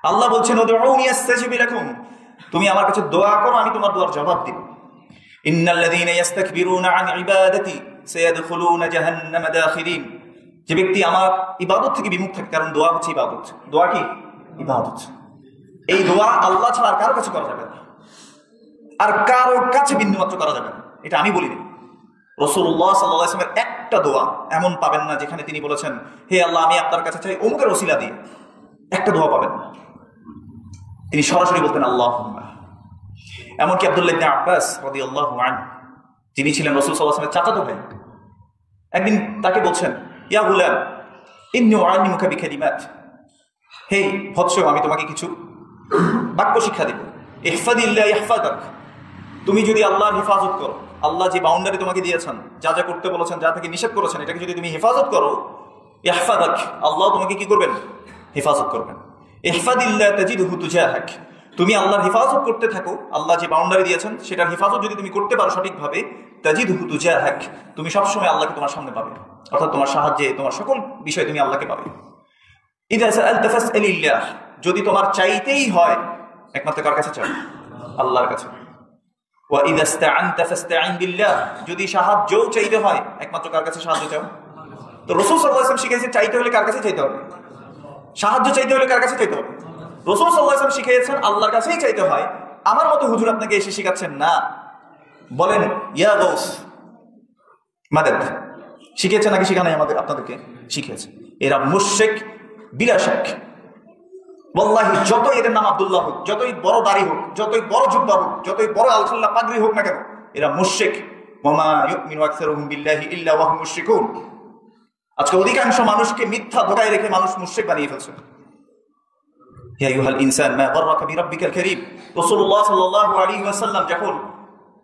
আল্লাহ বলছেন উদউনি আস্তাজিব লাকুম, তুমি আমার কাছে দোয়া করো, আমি তোমার দোয়ার জবাব দিব। ইন্নাল্লাযীনা ইস্তাকবিরুনা আন ইবাদাতি সায়াদখুলুনা জাহান্নামা দাখিরিন, যে ব্যক্তি আমার ইবাদত থেকে বিমুখ থাকে, কারণ দোয়া হচ্ছে ইবাদত। দোয়া কি? ইবাদত। এই দোয়া আল্লাহ ছাড়া আর কারো কাছে করা যাবে না, আর কারো কাছে বিন্দুমাত্র করা যাবে না। এটা আমি বলিনি, রাসূলুল্লাহ সাল্লাল্লাহু আলাইহি ওয়াসাল্লামের একটা দোয়া এমন পাবেন না যেখানে তিনি বলেছেন, হে আল্লাহ, আমি আপনার কাছে চাই অমুকের ওসিলা দিয়ে। একটা দোয়া পাবেন না, তিনি সরাসরি বলতেন আল্লাহুম্মা। এমনকি আব্দুল্লাহ ইবনে আব্বাস রাদিয়াল্লাহু আনহু, যিনি ছিলেন রাসূল সাল্লাল্লাহু আলাইহি ওয়াসাল্লামের চাচাতো ভাই, একদিন তাকে বলছেন, ইয়া গুলাম ইন্নী উআল্লিমুকা বিকালিমাত, হে বৎস, আমি তোমাকে কিছু বাক্য শিক্ষা দেব। ইহফাদিল্লাহ ইহফাদাক, তুমি যদি আল্লাহর হেফাজত করো, আল্লাহ যে বাউন্ডারি তোমাকে দিয়েছেন, যা যা করতে বলেছেন, যা থেকে নিষেধ করেছেন, এটাকে যদি তুমি হেফাজত করো, ইহফাদাক, আল্লাহ তোমাকে কি করবেন? হেফাজত করবেন। ইহফাদিল্লাহ তাজিদহু তুজাহাক, তুমি আল্লাহর হেফাজত করতে থাকো, আল্লাহ যে বাউন্ডারি দিয়েছেন সেটার হেফাজত যদি তুমি করতে পারো সঠিকভাবে, তাজিদহু তুজাহাক, তুমি সবসময় আল্লাহকে তোমার সামনে পাবে, অর্থাৎ তোমার সাহায্যে, তোমার সকল বিষয়ে তুমি আল্লাহকে পাবে। ইযা সাআলতা ফাসআলিল্লাহ, যদি তোমার চাইতেই হয় একমাত্র কার কাছে চাও? আল্লাহর কাছে। ওয়া ইযা ইসতাআনতা ফাসতাঈন বিল্লাহ, যদি সাহায্যও চাইতে হয় একমাত্র কার কাছে সাহায্য চাও? তো রাসূল সাল্লাল্লাহু আলাইহি ওয়াসাল্লাম শিখিয়েছেন চাইতে হলে কার কাছে চাইতে হবে? সাহায্য চাইতে হলে কার কাছে চাইতে হবে? রাসূল সাল্লাল্লাহু আলাইহি ওয়াসাল্লাম শিখিয়েছেন আল্লাহর কাছেই চাইতে হয়। আমার মতো হুজুর আপনাকে এসে শিখাচ্ছেন না, বলেন ইয়া গাউস মাদাদ, শিখিয়েছেন নাকি শিখা নাই? আমাদের আপনাদেরকে শিখিয়েছে। এরা মুশরিক বিলা শাক। ওয়াল্লাহি, যতই এদের নাম আব্দুল্লাহ হোক, যতই বড় দাড়ি হোক, যতই বড় জুব্বা হোক, যতই বড় আলখাল্লা পাগড়ি হোক না কেন, এরা মুশরিক। ওয়ামা ইউমিনু আকসারুহুম বিল্লাহি ইল্লা ওয়া হুম মুশরিকুন। আজকে অধিকাংশ মানুষকে মিথ্যা ধোঁকায় রেখে মানুষ মুশরিক বানিয়ে ফেলছে। ইয়া আইয়ুহাল ইনসান মা গাররাকা বিরাব্বিকাল কারীম। রাসূলুল্লাহ সাল্লাল্লাহু আলাইহি ওয়াসাল্লাম যখন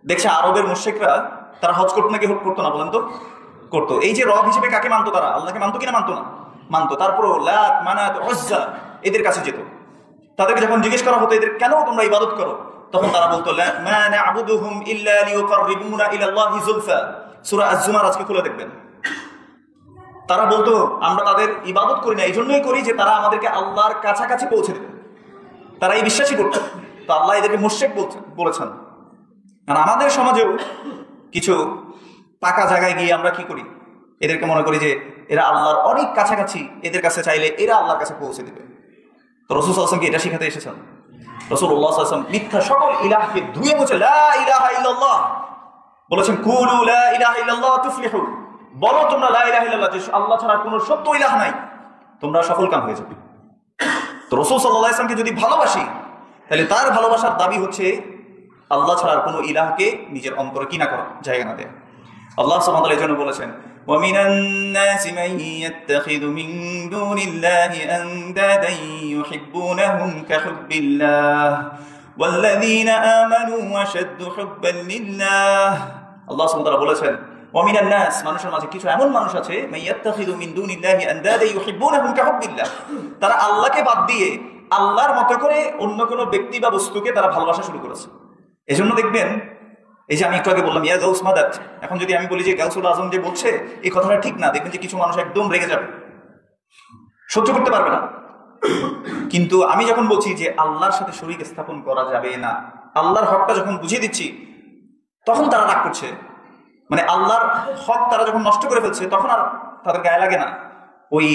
দেখছে আরবের মুশরিকরা, তারা হজ করতো নাকি করতো না? বলেন তো, করতো। এই যে রব হিসেবে কাকে মানতো? তারা আল্লাহকে মানতো কিনা? মানতো না? মানতো। তারপরও লাত, মানাত, উজ্জা এদের কাছে যেত। তাদেরকে যখন জিজ্ঞেস করা হতো এদের কেন তোমরা ইবাদত করো, তখন তারা বলতো মা না'বুদুহুম ইল্লা লিয়ুকাররিবুনা ইলাল্লাহি যুলফা। সূরা আজ-জুমার আজকে খুলে দেখবেন। তারা বলতো আমরা তাদের ইবাদত করি না, এই জন্যই করি যে তারা আমাদেরকে আল্লাহর কাছাকাছি পৌঁছে দেবে। তারা এই বিশ্বাসই করতো। তো আল্লাহ এদেরকে মুশরিক বলেছেন। আর আমাদের সমাজেও কিছু পাকা জায়গায় গিয়ে আমরা কি করি? এদেরকে মনে করি যে এরা আল্লাহর অনেক কাছাকাছি, এদের কাছে চাইলে এরা আল্লাহর কাছে পৌঁছে দেবে। তো রাসূল সাল্লাল্লাহু আলাইহি ওয়াসাল্লাম কি এটা শিখাতে এসেছেন? রাসূলুল্লাহ সাল্লাল্লাহু আলাইহি ওয়াসাল্লাম মিথ্যা সকল ইলাহকে ধুয়ে মুছে লা ইলাহা ইল্লাল্লাহ বলেছেন। কুলু লা ইলাহা ইল্লাল্লাহ তুফলিহু, বলো তোমরা লা ইলাহা ইল্লাল্লাহ, যে আল্লাহ ছাড়া কোনো সত্য ইলাহ নাই, তোমরা সফল কাম হয়ে যাবে। তো রাসূল সাল্লাল্লাহু আলাইহি ওয়াসাল্লামকে যদি ভালোবাসি, তাহলে তার ভালোবাসার দাবি হচ্ছে আল্লাহ ছাড়া কোনো ইলাহকে নিজের অন্তরে কি না করা, জায়গা না দেয়া। আল্লাহ সুবহানাহু ওয়া তাআলা এজন্য বলেছেন, ওয়া মিনান নাসি মান ইয়াত্তাখিযু মিন দুনিল্লাহি আনদাদান ইউহিব্বুনাহুম কাহুব্বিল্লাহ ওয়াল্লাযীনা আমানু আশাদ্দু হুব্বান লিল্লাহ। আল্লাহ সুবহানাহু ওয়া তাআলা বলেছেন, ওয়া মিনান নাস, মানুষের মাঝে কিছু এমন মানুষ আছে, মান ইয়াত্তাখিযু মিন দুনিল্লাহি আনদাদান ইউহিব্বুনাহুম কাহুব্বিল্লাহ, তারা আল্লাহকে বাদ দিয়ে আল্লাহর মতো করে অন্য কোনো ব্যক্তি বা বস্তুকে তারা ভালোবাসা শুরু করেছে। এজন্য দেখবেন, এই যে আমি একটু আগে বললাম ইয়া গাউস মাদাদ, এখন যদি আমি বলি যে গাউসুল আজম যে বলছে এই কথাটা ঠিক না, দেখবেন যে কিছু মানুষ একদম রেগে যাবে, সহ্য করতে পারবে না। কিন্তু আমি যখন বলছি যে আল্লাহর সাথে শরীক স্থাপন করা যাবে না, আল্লাহর হকটা যখন বুঝিয়ে দিচ্ছি, তখন তারা রাগ করছে। মানে আল্লাহর হক তারা যখন নষ্ট করে ফেলছে, তখন আর তাদের গায়ে লাগে না। ওই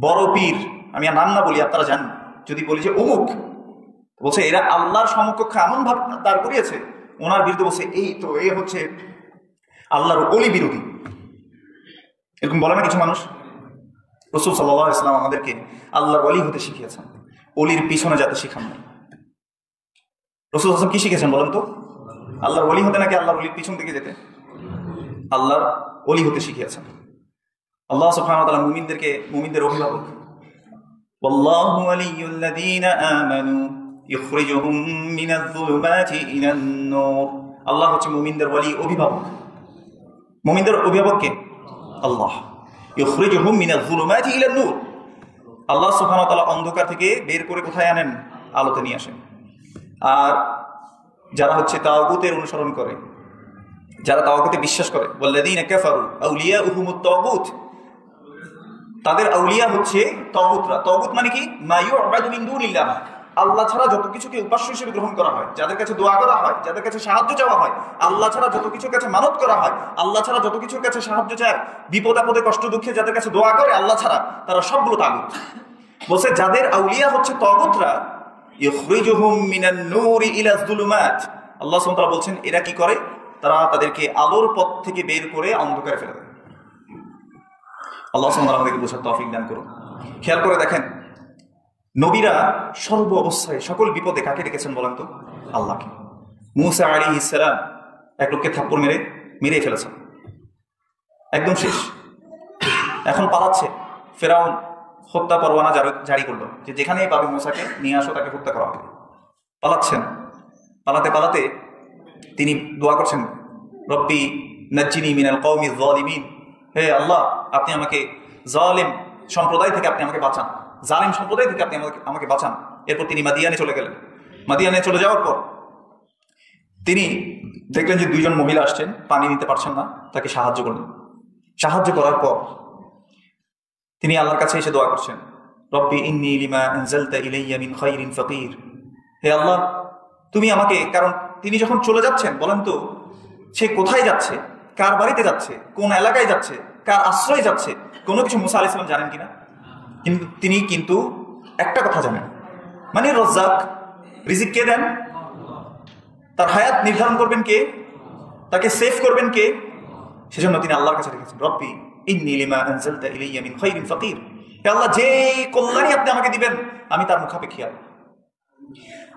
বড় পীর, আমি আর নাম না বলি, আপনারা জানেন, যদি বলি যে অমুক, বলছে এরা আল্লাহর সমকক্ষ এমন ভাব দাঁড় করিয়েছে, ওনার বিরুদ্ধে বলছে এই তো এ হচ্ছে আল্লাহর ওলি বিরোধী, এরকম বলে না কিছু মানুষ। রাসূল সাল্লাল্লাহু আলাইহি ওয়াসাল্লাম আমাদেরকে আল্লাহর ওলি হতে শিখিয়েছেন, ওলির পিছনে যাতে শিখান নাই। রাসূল সাল্লাল্লাহু আলাইহি ওয়াসাল্লাম কি শিখেছেন বলেন তো? আল্লাহর ওলি হতে নাকি আল্লাহর ওলির পিছন দিকে যেতে? আল্লাহর ওলি হতে শিখিয়েছেন। আল্লাহ সুবহানাহু ওয়া তাআলা মুমিনদের অভিভাবক। ওয়াল্লাহু ওয়ালিয়ুল্লাযীনা আমানু ইখরিজুহুম মিনায-যুলুমাতি ইলান-নূর। আল্লাহ হচ্ছে মুমিনদের ওলি, অভিভাবক। মুমিনদের অভিভাবক কে? আল্লাহ। ইখরিজুহুম মিনায-যুলুমাতি ইলান-নূর। আল্লাহ সুবহানাহু ওয়া তাআলা অন্ধকার থেকে বের করে কোথায় আনেন? আলোতে নিয়ে আসেন। আর যারা হচ্ছে তাগুতের অনুসরণ করে, যারা তাগুতে বিশ্বাস করে, ওয়াল্লাযীনা কাফারু আউলিয়াউহুমুত তাগুত, তাদের আউলিয়া হচ্ছে তাগুতরা। তাগুত মানে কি? মা ইউ'বাদু মিন দুনিল্লাহ, আল্লাহ ছাড়া যত কিছুকে উপাস্য হিসেবে গ্রহণ করা হয়, যাদের কাছে দোয়া করা হয়, যাদের কাছে সাহায্য চাওয়া হয়, আল্লাহ ছাড়া যত কিছুর কাছে মানত করা হয়, আল্লাহ ছাড়া যত কিছুর কাছে সাহায্য চায়, বিপদ আপদে কষ্ট দুঃখে যাদের কাছে দোয়া করে আল্লাহ ছাড়া, তারা সবগুলো তাগুত। বলছে যাদের আউলিয়া হচ্ছে তাগুতরা, ইখরিজুহুম মিনান নূরি ইলাজ যুলুমাত, আল্লাহ সুবহানাহু ওয়া তাআলা বলছেন এরা কি করে? তারা তাদেরকে আলোর পথ থেকে বের করে অন্ধকারে ফেলে দেয়। আল্লাহ সুবহানাহু ওয়া তাআলা আমাদেরকে বোঝার তৌফিক দান করুন। খেয়াল করে দেখেন, নবীরা সর্ব অবস্থায় সকল বিপদে কাকে ডেকেছেন বলেন তো? আল্লাহকে। মূসা আলাইহিস সালাম এক লোককে থাপ্পড় মেরে ফেলেছেন। একদম শেষ। এখন পালাচ্ছে। ফেরাউন হত্যা পরোয়ানা জারি করলো যে যেখানেই পাবে মূসাকে নিয়ে আসো, তাকে হত্যা করা হবে। পালাচ্ছেন। পালাতে পালাতে তিনি দোয়া করছেন, রব্বি নাজ্জিনি মিনাল কওমি যালিমিন, হে আল্লাহ আপনি আমাকে জালিম সম্প্রদায় থেকে আপনি আমাকে বাঁচান, জালিম সম্প্রদায় থেকে আপনি আমাকে বাঁচান। এরপর তিনি মাদিয়ানে চলে গেলেন। মাদিয়ানে চলে যাওয়ার পর তিনি দেখলেন যে দুইজন মহিলা আসছেন, পানি নিতে পারছেন না, তাকে সাহায্য করলেন। সাহায্য করার পর তিনি আল্লাহর কাছে এসে দোয়া করছেন, রব্বি ইন্নী লিমা আনজালতা ইলাইয়া মিন খাইরিন ফাকির, হে আল্লাহ তুমি আমাকে, কারণ তিনি যখন চলে যাচ্ছেন, বলেন তো সে কোথায় যাচ্ছে, কার বাড়িতে যাচ্ছে, কোন এলাকায় যাচ্ছে, কার আশ্রয় যাচ্ছে, কোনো কিছু মুসা আলাইহিস সালাম জানেন কিনা? কিন্তু তিনি একটা কথা জানেন, মানে রজ্জাক, রিজিক কে দেন, তার হায়াত নির্ধারণ করবেন কে, তাকে সেভ করবেন কে। সেজন্য তিনি আল্লাহর কাছে রেখেছেন, রব্বি ইন্নী লিমা আনজালতা ইলাইয়া মিন খাইরিন ফাকির, হে আল্লাহ যে কল্যাণই আপনি আমাকে দিবেন আমি তার মুখাপেক্ষী।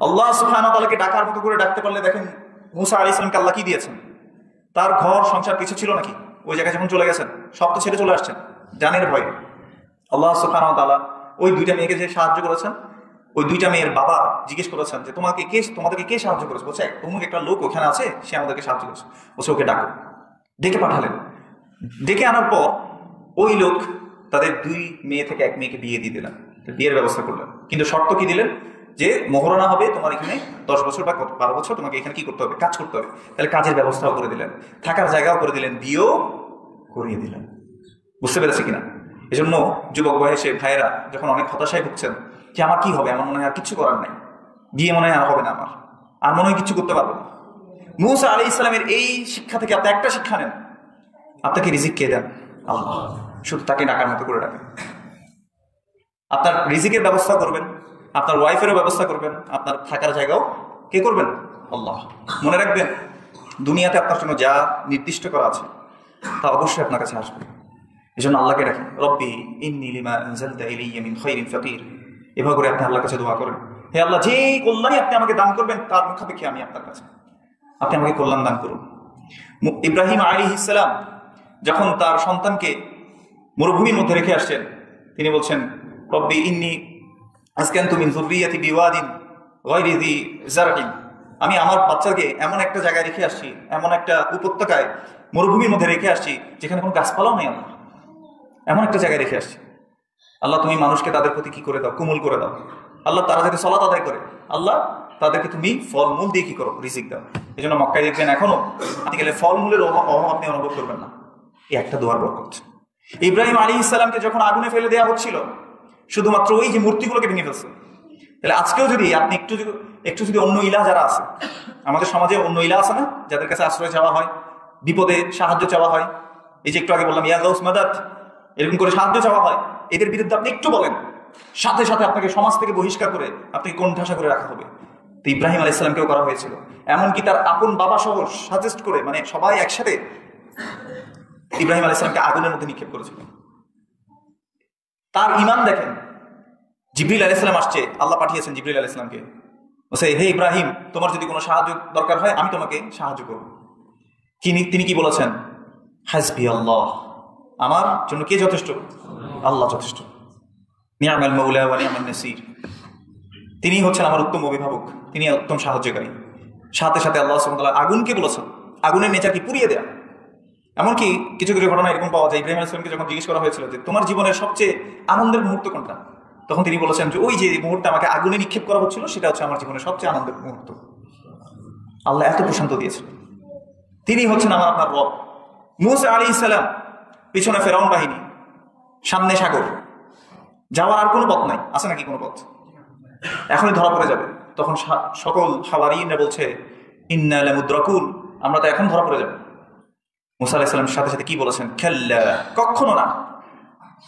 আল্লাহ সুবহানাহু ওয়া তাআলাকে ডাকার মতো করে ডাকতে পারলে দেখেন মুসা আলাইহিস সালামকে আল্লাহ কি দিয়েছেন। তার ঘর সংসার কিছু ছিল নাকি? ওই জায়গায় যখন চলে গেছেন সব তো ছেড়ে চলে আসছেন জানের ভয়ে। আল্লাহ সুবহানাহু ওয়া তাআলা ওই দুইটা মেয়েকে যে সাহায্য করেছেন, ওই দুইটা মেয়ের বাবা জিজ্ঞেস করেছেন যে তোমাদেরকে কে সাহায্য করেছে? বলছে অমুক একটা লোক ওখানে আছে, সে আমাদেরকে সাহায্য করেছে। বলছে ওকে ডাকো। ডেকে পাঠালেন। ডেকে আনার পর ওই লোক তাদের দুই মেয়ে থেকে এক মেয়েকে বিয়ে দিয়ে দিলেন, বিয়ের ব্যবস্থা করলেন। কিন্তু শর্ত কি দিলেন, যে মোহরানা হবে তোমার এখানে 10 বছর বা 12 বছর তোমাকে এখানে কি করতে হবে, কাজ করতে হবে। তাহলে কাজের ব্যবস্থাও করে দিলেন, থাকার জায়গাও করে দিলেন, বিয়েও করিয়ে দিলেন। বুঝতে পেরেছি কিনা? এই জন্য যুবক বয়সে ভাইয়েরা যখন অনেক হতাশায় ভুগছেন যে আমার কি হবে, আমার মনে হয় আর কিছু করার নাই, বিয়ে মনে হয় আর হবে না, আমার আর মনে হয় কিছু করতে পারবো না। মূসা আলাইহিস সালামের এই শিক্ষা থেকে আপনি একটা শিক্ষা নেন, আপনাকে রিজিক কে দেন? আল্লাহ। শুধু তাকে ডাকার মতো করে ডাকেন। আপনার রিজিকের ব্যবস্থা করবেন, আপনার ওয়াইফেরও ব্যবস্থা করবেন, আপনার থাকার জায়গাও কে করবেন? আল্লাহ। মনে রাখবেন দুনিয়াতে আপনার জন্য যা নির্দিষ্ট করা আছে তা অবশ্যই আপনার কাছে আসবে। এই জন্য আল্লাহকে রাখেন, রব্বি ইন্নী লিমা আনজালতা ইলাইয়া মিন খাইরিন ফাকির। এভাবে করে আপনি আল্লাহর কাছে দোয়া করেন, হে আল্লাহ যে কল্যাণই আপনি আমাকে দান করবেন তার মুখাপেক্ষী আমি আপনার কাছে, আপনি আমাকে কল্যাণ দান করুন। ইব্রাহিম আলাইহিস সালাম যখন তার সন্তানকে মরুভূমির মধ্যে রেখে আসছেন, তিনি বলছেন, রব্বি ইন্নী আসকানতু মিন যুররিয়াতি বিওয়াদিন গায়রি যি জারইন, আমি আমার বাচ্চাকে এমন একটা জায়গায় রেখে আসছি, এমন একটা উপত্যকায় মরুভূমির মধ্যে রেখে আসছি যেখানে কোনো গাছপালাও নেই, আল্লাহ এমন একটা জায়গায় রেখে আসছি। আল্লাহ তুমি মানুষকে তাদের প্রতি কি করে দাও, কোমল করে দাও। আল্লাহ তারা যাতে সালাত আদায় করে, আল্লাহ তাদেরকে তুমি ফলমূল দিয়ে কি করো, রিজিক দাও। এই জন্য মক্কায় দেখবেন এখনো আপনি গেলে ফলমূলের অভাব আপনি অনুভব করবেন না, এই একটা দোয়ার বরকত। ইব্রাহিম আলাইহিস সালামকে যখন আগুনে ফেলে দেওয়া হচ্ছিল, শুধুমাত্র ওই যে মূর্তিগুলোকে ভেঙে ফেলছে। তাহলে আজকেও যদি আপনি একটু যদি অন্য ইলাহ যারা আছে, আমাদের সমাজে অন্য ইলাহ আছে না, যাদের কাছে আশ্রয় চাওয়া হয়, বিপদে সাহায্য চাওয়া হয়, এই যে একটু আগে বললাম ইয়া গাউস মাদাদ, এরকম করে সাহায্য চাওয়া হয়, এদের বিরুদ্ধে আপনি একটু বলেন, সাথে সাথে আপনাকে সমাজ থেকে বহিষ্কার করে আপনাকে কোণঠাসা করে রাখা হবে। তো ইব্রাহিম আলাইহিস সালামকেও করা হয়েছিল, এমনকি তার আপন বাবা সহ সাজেস্ট করে, মানে সবাই একসাথে ইব্রাহিম আলাইহিস সালামকে আগুনের মধ্যে নিক্ষেপ করেছিল। তার ঈমান দেখেন, জিবরিল আলাইহিস সালাম আসছে, আল্লাহ পাঠিয়েছেন জিবরিল আলাইহিস সালামকে, বলছে হে ইব্রাহিম তোমার যদি কোনো সাহায্য দরকার হয় আমি তোমাকে সাহায্য করব। তিনি কি বলেছেন? হাসবি আল্লাহ, আমার জন্য কে যথেষ্ট? আল্লাহ যথেষ্ট। নিয়ামাল মাওলা ওয়া নিয়ামান নাসির, তিনি হচ্ছেন আমার উত্তম অভিভাবক, তিনি উত্তম সাহায্যকারী। সাথে সাথে আল্লাহ সুবহানাহু ওয়া তাআলা আগুনকে বলেছেন আগুনের নেচারকে পুড়িয়ে দেয়া। এমনকি কিছু কিছু ঘটনা এরকম পাওয়া যায়, ইব্রাহিম আলাইহিস সালামকে যখন জিজ্ঞেস করা হয়েছিল যে তোমার জীবনের সবচেয়ে আনন্দের মুহূর্ত কোনটা, তখন তিনি বলেছেন যে ওই যে মুহূর্তে আমাকে আগুনে নিক্ষেপ করা হচ্ছিল সেটা হচ্ছে আমার জীবনের সবচেয়ে আনন্দের মুহূর্ত। আল্লাহ এত প্রশান্ত দিয়েছেন, তিনি হচ্ছেন আমার আপনার রব। মূসা আলাইহিস সালাম, পিছনে ফেরাউন বাহিনী, সামনে সাগর, যাওয়ার আর কোনো পথ নাই, আছে নাকি কোনো পথ? এখনই ধরা পড়ে যাবে। তখন সকল হাওয়ারিয়িনরা বলছে ইন্না লামুদরাকুন, আমরা তো এখন ধরা পড়ে যাব। মূসা আলাইহিস সালামের সাথে সাথে কি বলেছেন? খাল্লা, কখনো না।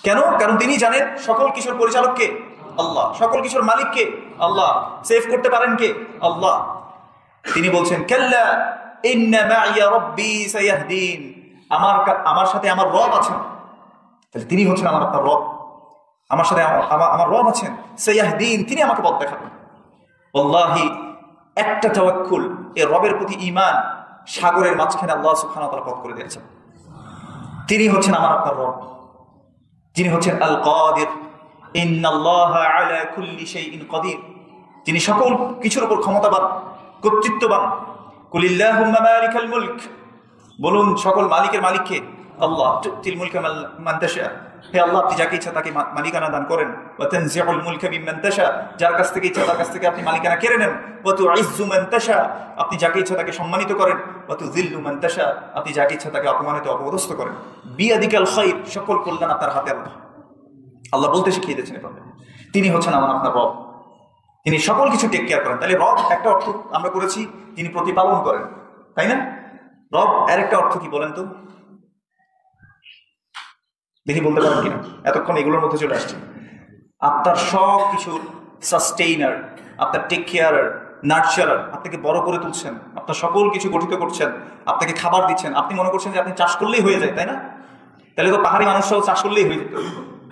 কেন? কারণ তিনি জানেন সকল কিছুর পরিচালক কে? আল্লাহ। সকল কিছুর মালিক কে? আল্লাহ। সেভ করতে পারেন কে? আল্লাহ। তিনি বলছেন কাল্লা ইন্না মাইয়া রাব্বি সায়াহদিন, আমার সাথে আমার রব আছেন। তাহলে তিনি হচ্ছেন আমার আপনার রব, আমার সাথে আমার রব আছেন, সায়াহদিন, তিনি আমাকে পথ দেখাবেন। ওয়াল্লাহি একটা তাওয়াক্কুল, এই রবের প্রতি ঈমান, সাগরের মাঝখানে আল্লাহ সুবহানাহু ওয়া তাআলা পথ করে দিয়েছেন। তিনি হচ্ছেন আমার আপনার রব, যিনি হচ্ছেন আল কাদির। ইন্নাল্লাহা আলা কুল্লি শাইইন কাদির, যিনি সকল কিছুর উপর ক্ষমতাবান, কর্তৃত্ববান। কুলিল্লাহুম্মা মালিকাল মুলক, বলুন সকল মালিকের মালিককে আল্লাহ। তুতিল মুলকা মান তাশা, হে আল্লাহ আপনি যাকে ইচ্ছা তাকে মালিকানা দান করেন। ওয়া তানজিউল মুলকা মিম্মান তাশা, যার কাছ থেকে ইচ্ছা তার কাছ থেকে আপনি মালিকানা কেড়ে নেন। ওয়া তুইজ্জু মান তাশা, আপনি যাকে ইচ্ছা তাকে সম্মানিত করেন। ওয়া তুযিল্লু মান তাশা, আপনি যাকে ইচ্ছা তাকে অপমানিত অপদস্থ করেন। বিয়াদিকাল খায়র, সকল কল্যাণ আপনার হাতে। আল্লাহ বলতে শিখিয়ে দিয়েছেন এভাবে। তিনি হচ্ছেন আমার আপনার রব, তিনি সকল কিছু টেক কেয়ার করেন। তাহলে রব একটা অর্থ আমরা করেছি, তিনি প্রতিপালন করেন, তাই না? রব এর একটা অর্থ কি বলেন তো, দেখি বলতে পারেন কিনা? এতক্ষণ এগুলোর মধ্যে চলে আসছে। আপনার সব কিছুর সাস্টেইনার, আপনার টেক কেয়ারার, নার্চারার, আপনাকে বড় করে তুলছেন, আপনার সকল কিছু গঠিত করছেন, আপনাকে খাবার দিচ্ছেন। আপনি মনে করছেন যে আপনি চাষ করলেই হয়ে যায়, তাই না? তাহলে তো পাহাড়ি মানুষরাও চাষ করলেই হয়ে যেত,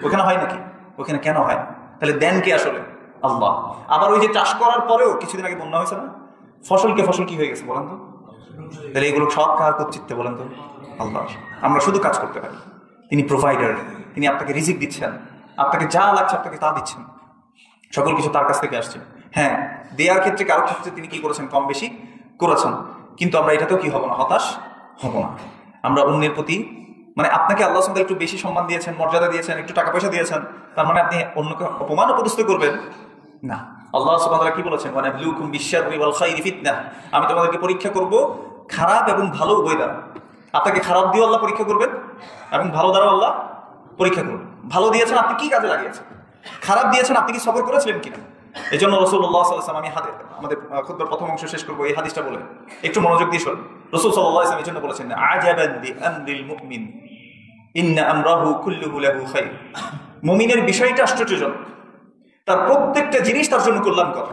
ওখানে হয় নাকি? ওখানে কেন হয়? তাহলে দেন কে আসলে? আল্লাহ। আবার ওই যে চাষ করার পরেও কিছুদিন আগে বন্যা হয়েছে না, ফসল কি হয়ে গেছে বলেন তো? তাহলে এগুলো সব কার কর্তৃত্বে বলেন তো? আল্লাহ। আমরা শুধু কাজ করতে পারি। তিনি প্রোভাইডার, তিনি আপনাকে রিজিক দিচ্ছেন, আপনাকে যা লাগছে আপনাকে তা দিচ্ছেন, সকল কিছু তার কাছ থেকে আসছে। হ্যাঁ, দেওয়ার ক্ষেত্রে কারো ক্ষেত্রে তিনি কি করেছেন, কম বেশি করেছেন, কিন্তু আমরা এটাতেও কি হব না, হতাশ হব না। আমরা অন্যের প্রতি, মানে আপনাকে আল্লাহ সুবহানাহু একটু বেশি সম্মান দিয়েছেন, মর্যাদা দিয়েছেন, একটু টাকা পয়সা দিয়েছেন, তার মানে আপনি অন্যকে অপমান অপদস্থ করবেন না। আল্লাহ সুবহানাহু কি বলেছেন? ওয়ানাবলুকুম বিশ-শাররি ওয়াল খায়রি ফিতনাহ, আমি তোমাদেরকে পরীক্ষা করব খারাপ এবং ভালো উভয় দ্বারা। আপনাকে খারাপ দিয়েও আল্লাহ পরীক্ষা করবেন এবং ভালো দ্বারাও আল্লাহ পরীক্ষা করবেন। ভালো দিয়েছেন, আপনি কি কাজে লাগিয়েছেন? খারাপ দিয়েছেন, আপনি কি সবর করেছিলেন কিনা? এই জন্য রাসূলুল্লাহ সাল্লাল্লাহু আলাইহি ওয়াসাল্লাম, আমি আমাদের খুতবার প্রথম অংশ শেষ করবো, এই হাদিসটা বলে একটু মনোযোগ দিয়ে শুনুন। রাসূল সাল্লাল্লাহু আলাইহি ওয়াসাল্লাম এই জন্য বলেছেন, আজাবান বিআমরিল মুমিন ইন্না আমরাহু কুল্লুহু লাহু খায়র। মুমিনের বিষয়টা আশ্চর্যজনক, তার প্রত্যেকটা জিনিস তার জন্য কল্যাণকর।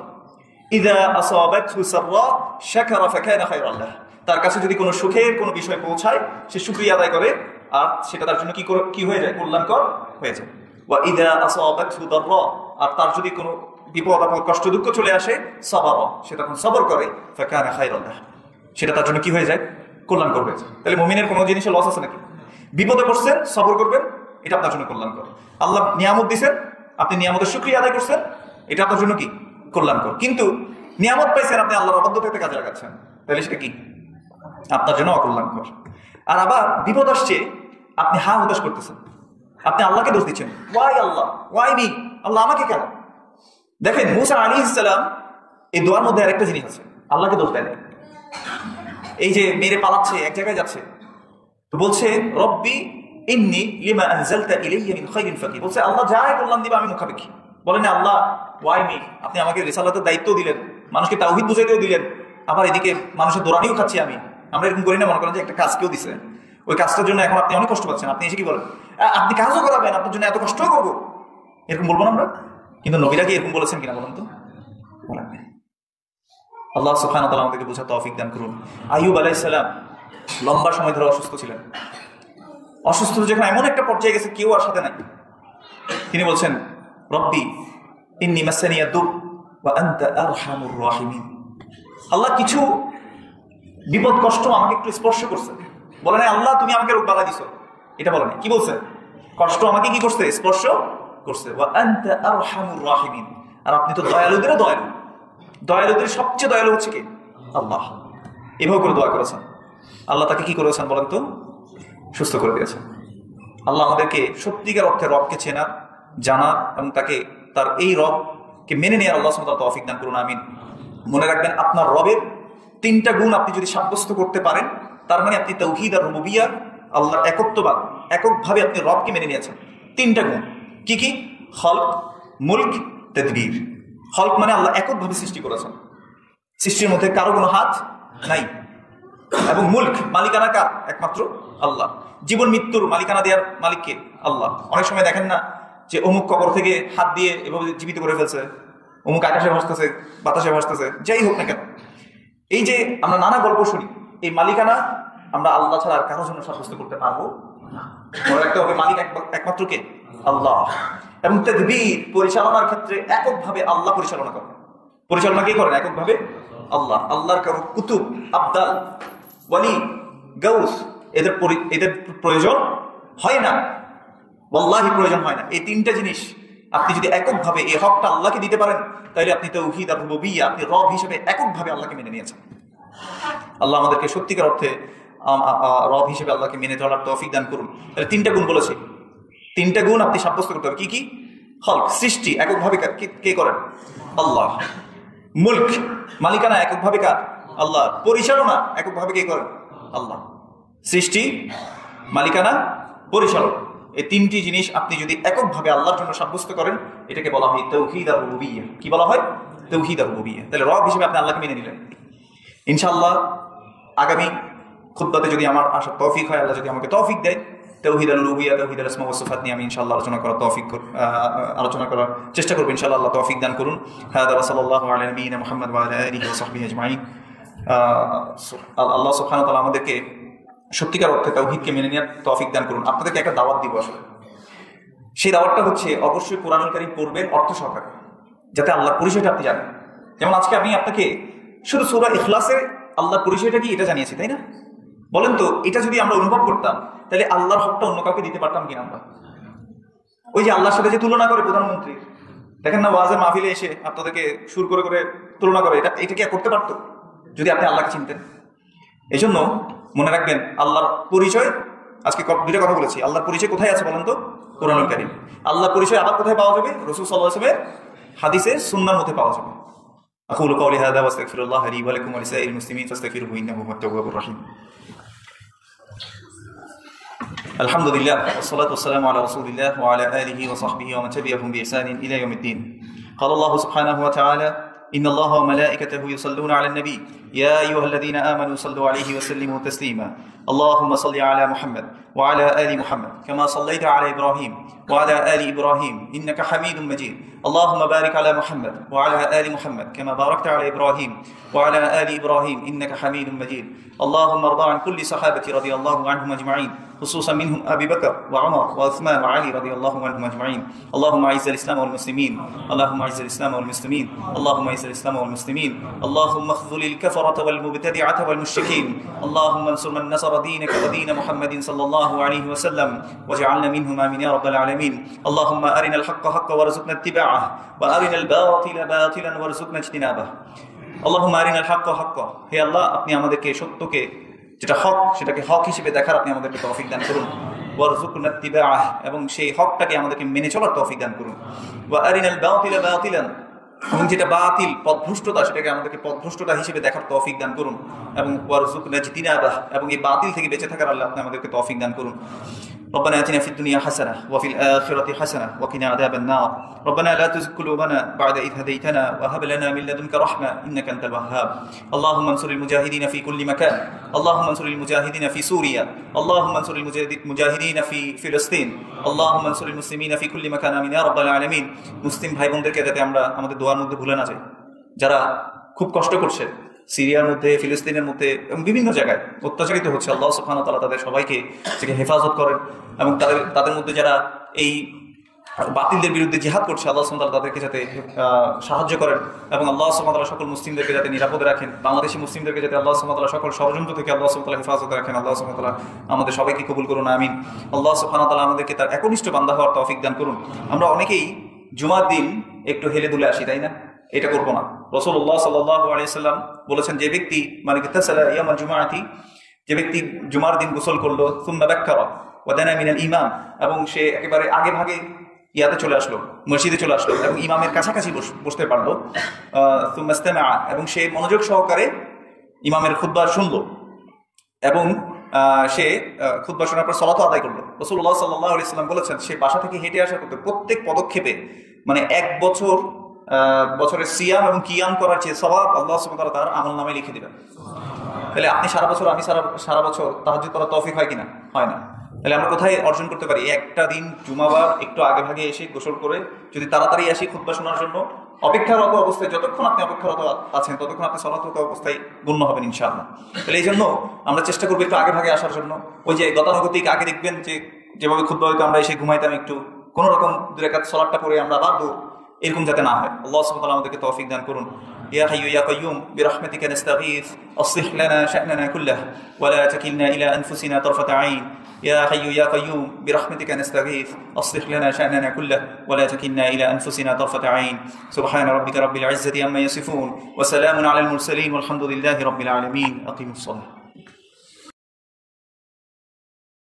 ইযা আসাবাতহু সাররা শাকারা ফাকানা খায়রান লাহ, তার কাছে যদি কোনো সুখের কোনো বিষয় পৌঁছায় সে শুকরিয়া আদায় করে, আর সেটা তার জন্য কি হয়ে যায়, কল্যাণকর হয়ে যায়। ওয়া ইযা আসাবাতহু দাররা, আর তার যদি কোনো বিপদ আপদ কষ্ট দুঃখ চলে আসে, সাবারা, সে তখন সবর করে, ফাকানা খায়রান লাহ, সেটা তার জন্য কি হয়ে যায়, কল্যাণকর হয়ে যায়। তাহলে মুমিনের কোনো জিনিসে লস আছে নাকি? বিপদে পড়ছেন, সবর করবেন, এটা আপনার জন্য কল্যাণকর। আল্লাহ নিয়ামত দিয়েছেন, আপনি নিয়ামতের শুকরিয়া আদায় করছেন, এটা আপনার জন্য কি, কল্যাণকর। কিন্তু নিয়ামত পাইছেন, আপনি আল্লাহর অবাধ্যতাকে কাজে লাগাচ্ছেন, তাহলে সেটা কি, আপনার জন্য অকল্যাণকর। আর আবার বিপদ আসছে, আপনি হা হতাশ করতেছেন, আপনি আল্লাহকে দোষ দিচ্ছেন। ওয়াই আল্লাহ, ওয়াই মি, আল্লাহ আমাকে কেন? দেখেন মুসা আলাইহিস সালাম এই দোয়ার মধ্যে আরেকটা জিনিস আছে, আল্লাহকে দোষ দেয়। এই যে মেরে পালাচ্ছে, এক জায়গায় যাচ্ছে, তো বলছে রব্বি ইন্নী লিমা আনজালতা ইলাইয়া মিন খায়রিন ফাকির, বলছে আল্লাহ যাই কল্যাণ দিবে আমি মুখাপেক্ষী। বলেন না আল্লাহ ওয়াই মি, আপনি আমাকে রিসালাতের দায়িত্ব দিলেন, মানুষকে তাওহীদ বুঝাইতেও দিলেন, আবার এদিকে মানুষের দৌড়ানিও খাচ্ছি আমি। আমরা এরকম করি না? মনে করেন যে একটা কাজ কেউ দিছে, ওই কাজটার জন্য এখন আপনি অনেক কষ্ট পাচ্ছেন, আপনি এসে কি বলেন, আপনি কাজও করাবেন, আপনার জন্য এত কষ্ট করবো, এরকম বলবো না আমরা? কিন্তু নবীরা কি এরকম বলেছেন কিনা বলেন তো? বলেন না। আল্লাহ সুবহানাহু ওয়া তাআলা আমাদেরকে বোঝার তৌফিক দান করুন। আইয়ুব আলাইহিস সালাম লম্বা সময় ধরে অসুস্থ ছিলেন। অসুস্থ যখন এমন একটা পর্যায়ে গেছে কেউ আর সাথে নাই, তিনি বলছেন রব্বি ইন্নী মাসানিয়া দুর ওয়া আনতা আরহামুর রাহিমিন, আল্লাহ কিছু বিপদ কষ্ট আমাকে একটু স্পর্শ করছে। বলে না আল্লাহ তুমি আমাকে রোগ বালা দিছো, এটা বলে না, কি বলছে, কষ্ট আমাকে কি করছে, স্পর্শ করছে। ওয়া আনতা আরহামুর রাহিমিন, আর আপনি তো দয়ালুদেরও দয়ালু, দয়ালুদের সবচেয়ে দয়ালু হচ্ছে কি, আল্লাহ। এভাবে করে দোয়া করেছেন, আল্লাহ তাকে কি করেছেন বলেন তো, সুস্থ করে দিয়েছেন। আল্লাহ আমাদেরকে সত্যিকার অর্থে রবকে চেনার, জানার এবং তাকে তার এই রবকে মেনে নেওয়ার আল্লাহ সুবহানাহু ওয়া তাআলা তৌফিক দান করুন, আমিন। মনে রাখবেন আপনার রবের তিনটা গুণ আপনি যদি সাব্যস্ত করতে পারেন, তার মানে আপনি তাওহীদ আর রুবুবিয়্যা, আল্লাহর একত্ববাদ, এককভাবে আপনি রবকে মেনে নিয়েছেন। তিনটা গুণ কি কি? খলক, মুলক, তাদবীর। খলক মানে আল্লাহ এককভাবে সৃষ্টি করেছেন, সৃষ্টির মধ্যে কারো কোনো হাত নাই। এবং মুলক, মালিকানা কার? একমাত্র আল্লাহ। জীবন মৃত্যুর মালিকানা দেওয়ার মালিককে? আল্লাহ। অনেক সময় দেখেন না যে অমুক কবর থেকে হাত দিয়ে এভাবে জীবিত করে ফেলছে, অমুক আকাশে ভাসতেছে, বাতাসে ভাসতেছে, যাই হোক না কেন, এই যে আমরা নানা গল্প শুনি, এই মালিকানা আমরা আল্লাহ ছাড়া আর কারোর জন্য সাব্যস্ত করতে পারবো না। মনে রাখতে হবে মালিক একমাত্র কে? আল্লাহ। এবং তাদবীর, পরিচালনার ক্ষেত্রে এককভাবে আল্লাহ পরিচালনা করেন। পরিচালনা কে করেন? এককভাবে আল্লাহ। আল্লাহর কারো কুতুব, আবদাল, ওয়ালি, গাউস এদের প্রয়োজন হয় না, ওয়াল্লাহি প্রয়োজন হয় না। এই তিনটা জিনিস আপনি যদি এককভাবে এই হকটা আল্লাহকে দিতে পারেন, তাহলে আপনি তাওহীদ আর রুবুবিয়্যাহ, আপনি রব হিসেবে এককভাবে আল্লাহকে মেনে নিয়েছেন। আল্লাহ আমাদেরকে সত্যিকার অর্থে রব হিসেবে আল্লাহকে মেনে চলার তৌফিক দান করুন। তাহলে তিনটা গুণ বলেছি, তিনটা গুণ আপনি সাব্যস্ত করতে হবে। কি কি? খলক, সৃষ্টি এককভাবে কে করেন? আল্লাহ। মুলক, মালিকানা এককভাবে কার? আল্লাহ। পরিচালনা এককভাবে কে করেন? আল্লাহ। সৃষ্টি, মালিকানা, পরিচালনা, এই তিনটি জিনিস আপনি যদি এককভাবে আল্লাহর জন্য সাব্যস্ত করেন, এটাকে বলা হয় তাওহীদ আর রুবুবিয়্যাহ। কি বলা হয়? তাওহীদ আর রুবুবিয়্যাহ। তাহলে রব হিসেবে আপনি আল্লাহকে মেনে নিলেন। ইনশাআল্লাহ আগামী খুতবাতে যদি আমার আসার তৌফিক হয়, আল্লাহ যদি আমাকে তৌফিক দেয়, তাওহীদ আর রুবুবিয়্যাহ, তাওহীদ আল আসমা ওয়াস সিফাত নিয়ে আমি ইনশাআল্লাহ আলোচনা করার চেষ্টা করব। ইনশাআল্লাহ আল্লাহ তৌফিক দান করুন। হাদা ওয়া সাল্লাল্লাহু আলা নবিয়িনা মুহাম্মদ ওয়া আলা আলিহি ওয়া সাহবিহি আজমাইন। আল্লাহ সুবহানাহু ওয়া তাআলা আমাদেরকে সত্যিকার অর্থে তাওহীদকে মেনে নেওয়ার তৌফিক দান করুন। আপনাদেরকে একটা দাওয়াত দিব আসলে। সেই দাওয়াতটা হচ্ছে অবশ্যই কোরআনুল কারীম পড়বেন অর্থ সহকারে, যাতে আল্লাহর পরিচয়টা আপনি জানেন। যেমন আজকে আমি আপনাকে শুধু সূরা ইখলাসের আল্লাহর পরিচয়টা কি এটা জানিয়েছি, তাই না? বলেন তো, এটা যদি আমরা অনুভব করতাম, তাহলে আল্লাহর হকটা অন্য কাউকে দিতে পারতাম কিনা আমরা? ওই যে আল্লাহর সাথে যে তুলনা করে প্রধানমন্ত্রী, দেখেন না ওয়াজের মাহফিলে এসে আপনাদেরকে সুর করে করে তুলনা করে, এটা কি করতে পারতো যদি আপনি আল্লাহকে চিনতেন? এই জন্য মনে রাখবেন আল্লাহর পরিচয়, আজকে দুইটা কথা বলেছি। আল্লাহর পরিচয় কোথায় আছে বলেন তো? কোরআনুল কারীম। আল্লাহর পরিচয় আবার কোথায় পাওয়া যাবে? রাসূল সাল্লাল্লাহু আলাইহি ওয়াসাল্লামের হাদিসে সুন্নাহর মধ্যে পাওয়া যাবে। আকুলু কাওলি হাযা ওয়া আস্তাগফিরুল্লাহ লি ওয়া লাকুম ওয়া লিসাইরিল মুসলিমিন ফাস্তাগফিরুহু ইন্নাহু হুয়াত তাওয়াবুর রাহিম। আলহামদুলিল্লাহ ওয়াসসালাতু ওয়াসসালামু আলা রাসূলিল্লাহ ওয়া আলা আলিহি ওয়া সাহবিহি ওয়া মান তাবি'আহুম বিইহসানিন ইলা ইয়াউমিদ্দিন। قال الله سبحانه وتعالى إن الله وملائكته يصلون على النبي يا أيها الذين آمنوا صلوا عليه وسلموا تسليما اللهم صل على محمد وعلى آل محمد كما صليت على إبراهيم وعلى آل إبراهيم إنك حميد مجيد اللهم بارك على محمد وعلى آل محمد كما باركت على إبراهيم وعلى آل إبراهيم إنك حميد مجيد اللهم ارض عن كل صحابة رضي الله عنهم أجمعين خصوصا منهم أبي بكر وعمر وعثمان وعلي رضي الله عنهم أجمعين اللهم أعز الإسلام والمسلمين اللهم أعز الإسلام والمسلمين اللهم أعز الإسلام والمسلمين اللهم اخذل الكفرة والمبتدعة والمشركين اللهم انصر من نصر دينك ودين محمد صلى الله عليه وسلم واجعلنا منهم آمين يا رب العالمين اللهم أرنا الحق حقا وارزقنا اتباعه وأرنا الباطل باطلا وارزقنا اجتنابه اللهم أرنا الحق حقا হে আল্লাহ আপনি আমাদেরকে সত্যকে যেটা হক সেটাকে হক হিসেবে দেখার আপনি আমাদেরকে তৌফিক দান করুন ওয়ারযুকনা ইত্তিবাআহ এবং সেই হকটাকে আমাদেরকে মেনে চলার তৌফিক দান করুন ওয়া আরিনাল বাতিলা বাতিলান এবং যেটা বাতিল পথভ্রষ্টতা সেটাকে আমাদেরকে পথভ্রষ্টতা হিসেবে দেখার তৌফিক দান করুন এবং ওয়ারযুকনা ইজতিনাবাহ এবং এই বাতিল থেকে বেঁচে থাকার আল্লাহ আপনি আমাদেরকে তৌফিক দান করুন ربنا آتنا في الدنيا حسنة وفي الآخرة حسنة وقنا عذاب النار ربنا لا تزغ قلوبنا بعد إذ هديتنا وهب لنا من لدنك رحمة إنك أنت الوهاب اللهم انصر المجاهدين في كل مكان اللهم انصر المجاهدين في سوريا اللهم انصر المجاهدين في فلسطين اللهم انصر المسلمين في كل مكان آمين يا رب العالمين মুসলিম ভাই বোনদেরকে যাতে আমরা আমাদের দোয়ার মধ্যে ভুলে না যাই, যারা খুব কষ্ট করছে সিরিয়ার মধ্যে, ফিলিস্তিনের মধ্যে এবং বিভিন্ন জায়গায় অত্যাচারিত হচ্ছে, আল্লাহ সুবহানাহু ওয়া তাআলা তাদের সবাইকে থেকে হেফাজত করেন এবং তাদের মধ্যে যারা এই বাতিলদের বিরুদ্ধে জিহাদ করছে আল্লাহ সুবহানাহু ওয়া তাআলা তাদেরকে যাতে সাহায্য করেন এবং আল্লাহ সুবহানাহু ওয়া তাআলা সকল মুসলিমদেরকে যাতে নিরাপদে রাখেন, বাংলাদেশি মুসলিমদেরকে যাতে আল্লাহ সুবহানাহু ওয়া তাআলা সকল ষড়যন্ত্র থেকে আল্লাহ সুবহানাহু ওয়া তাআলা হেফাজত রাখেন। আল্লাহ সুবহানাহু ওয়া তাআলা আমাদের সবাইকে কবুল করুন, আমিন। আল্লাহ সুবহানাহু ওয়া তাআলা আমাদেরকে তার একনিষ্ঠ বান্দা হওয়ার তৌফিক দান করুন। আমরা অনেকেই জুমার দিন একটু হেলে দুলে আসি, তাই না? এটা করবো না। রাসূলুল্লাহ সাল্লাল্লাহু আলাইহি সাল্লাম বলেছেন, যে ব্যক্তি মানে ইগতাসালা ইয়াউমাল জুমআতি, যে ব্যক্তি জুমার দিন গোসল করলো, সুম্মা বাক্কারা ওয়া দানা মিনাল ইমাম, এবং সে একেবারে আগে ভাগে ইয়াতে চলে আসলো, মসজিদে চলে আসলো এবং ইমামের কাছাকাছি বসতে পারলো, সুম্মা ইসতামাআ, এবং সে মনোযোগ সহকারে ইমামের খুতবা শুনলো এবং সে খুতবা শোনার পর সালাত আদায় করলো। রাসূলুল্লাহ সাল্লাল্লাহু আলাইহি সাল্লাম বলেছেন, সে বাসা থেকে হেঁটে আসার পর প্রত্যেক পদক্ষেপে মানে এক বছরের সিয়াম এবং কিয়াম করার যে সওয়াব আল্লাহ সুবহানাহু ওয়া তাআলা তার আমলনামায় লিখে দিবেন। তাহলে আপনি সারা বছর, আমি সারা বছর তাহাজ্জুদ করার তৌফিক হয় কিনা? হয় না। তাহলে আমরা কোথায় অর্জন করতে পারি? একটা দিন জুমাবার একটু আগে ভাগে এসে গোসল করে যদি তাড়াতাড়ি আসি খুতবা শোনার জন্য, অপেক্ষারত অবস্থায় যতক্ষণ আপনি অপেক্ষারত আছেন ততক্ষণ আপনি সালাতরত অবস্থায় গণ্য হবেন ইনশাআল্লাহ। তাহলে এই জন্য আমরা চেষ্টা করবো একটু আগে ভাগে আসার জন্য। ওই যে গতানুগতিক আগে দেখবেন যে যেভাবে খুতবা হইতো আমরা এসে ঘুমাইতাম, একটু কোনো রকম দুই রাকাত সালাতটা পড়ে আমরা বাদ দেব, এরকম যাতে না হয়। আল্লাহ সুবহানাহু ওয়া তাআলা আমাদেরকে তৌফিক দান করুন। ইয়া হাইয়্যু ইয়া কাইয়্যুম বিরহমাতিকা নাস্তাগীথ আসলিহ লানা শা'নানা কুল্লাহ ওয়া লা তাকিলনা ইলা আনফুসিনা তারফাতা আইন يا حي يا قيوم برحمتك نستغيث أصلح لنا شأننا كله ولا تكلنا إلى أنفسنا طرفة عين سبحان ربك رب العزة عما يصفون وسلام على المرسلين والحمد لله رب العالمين أقيموا الصلاة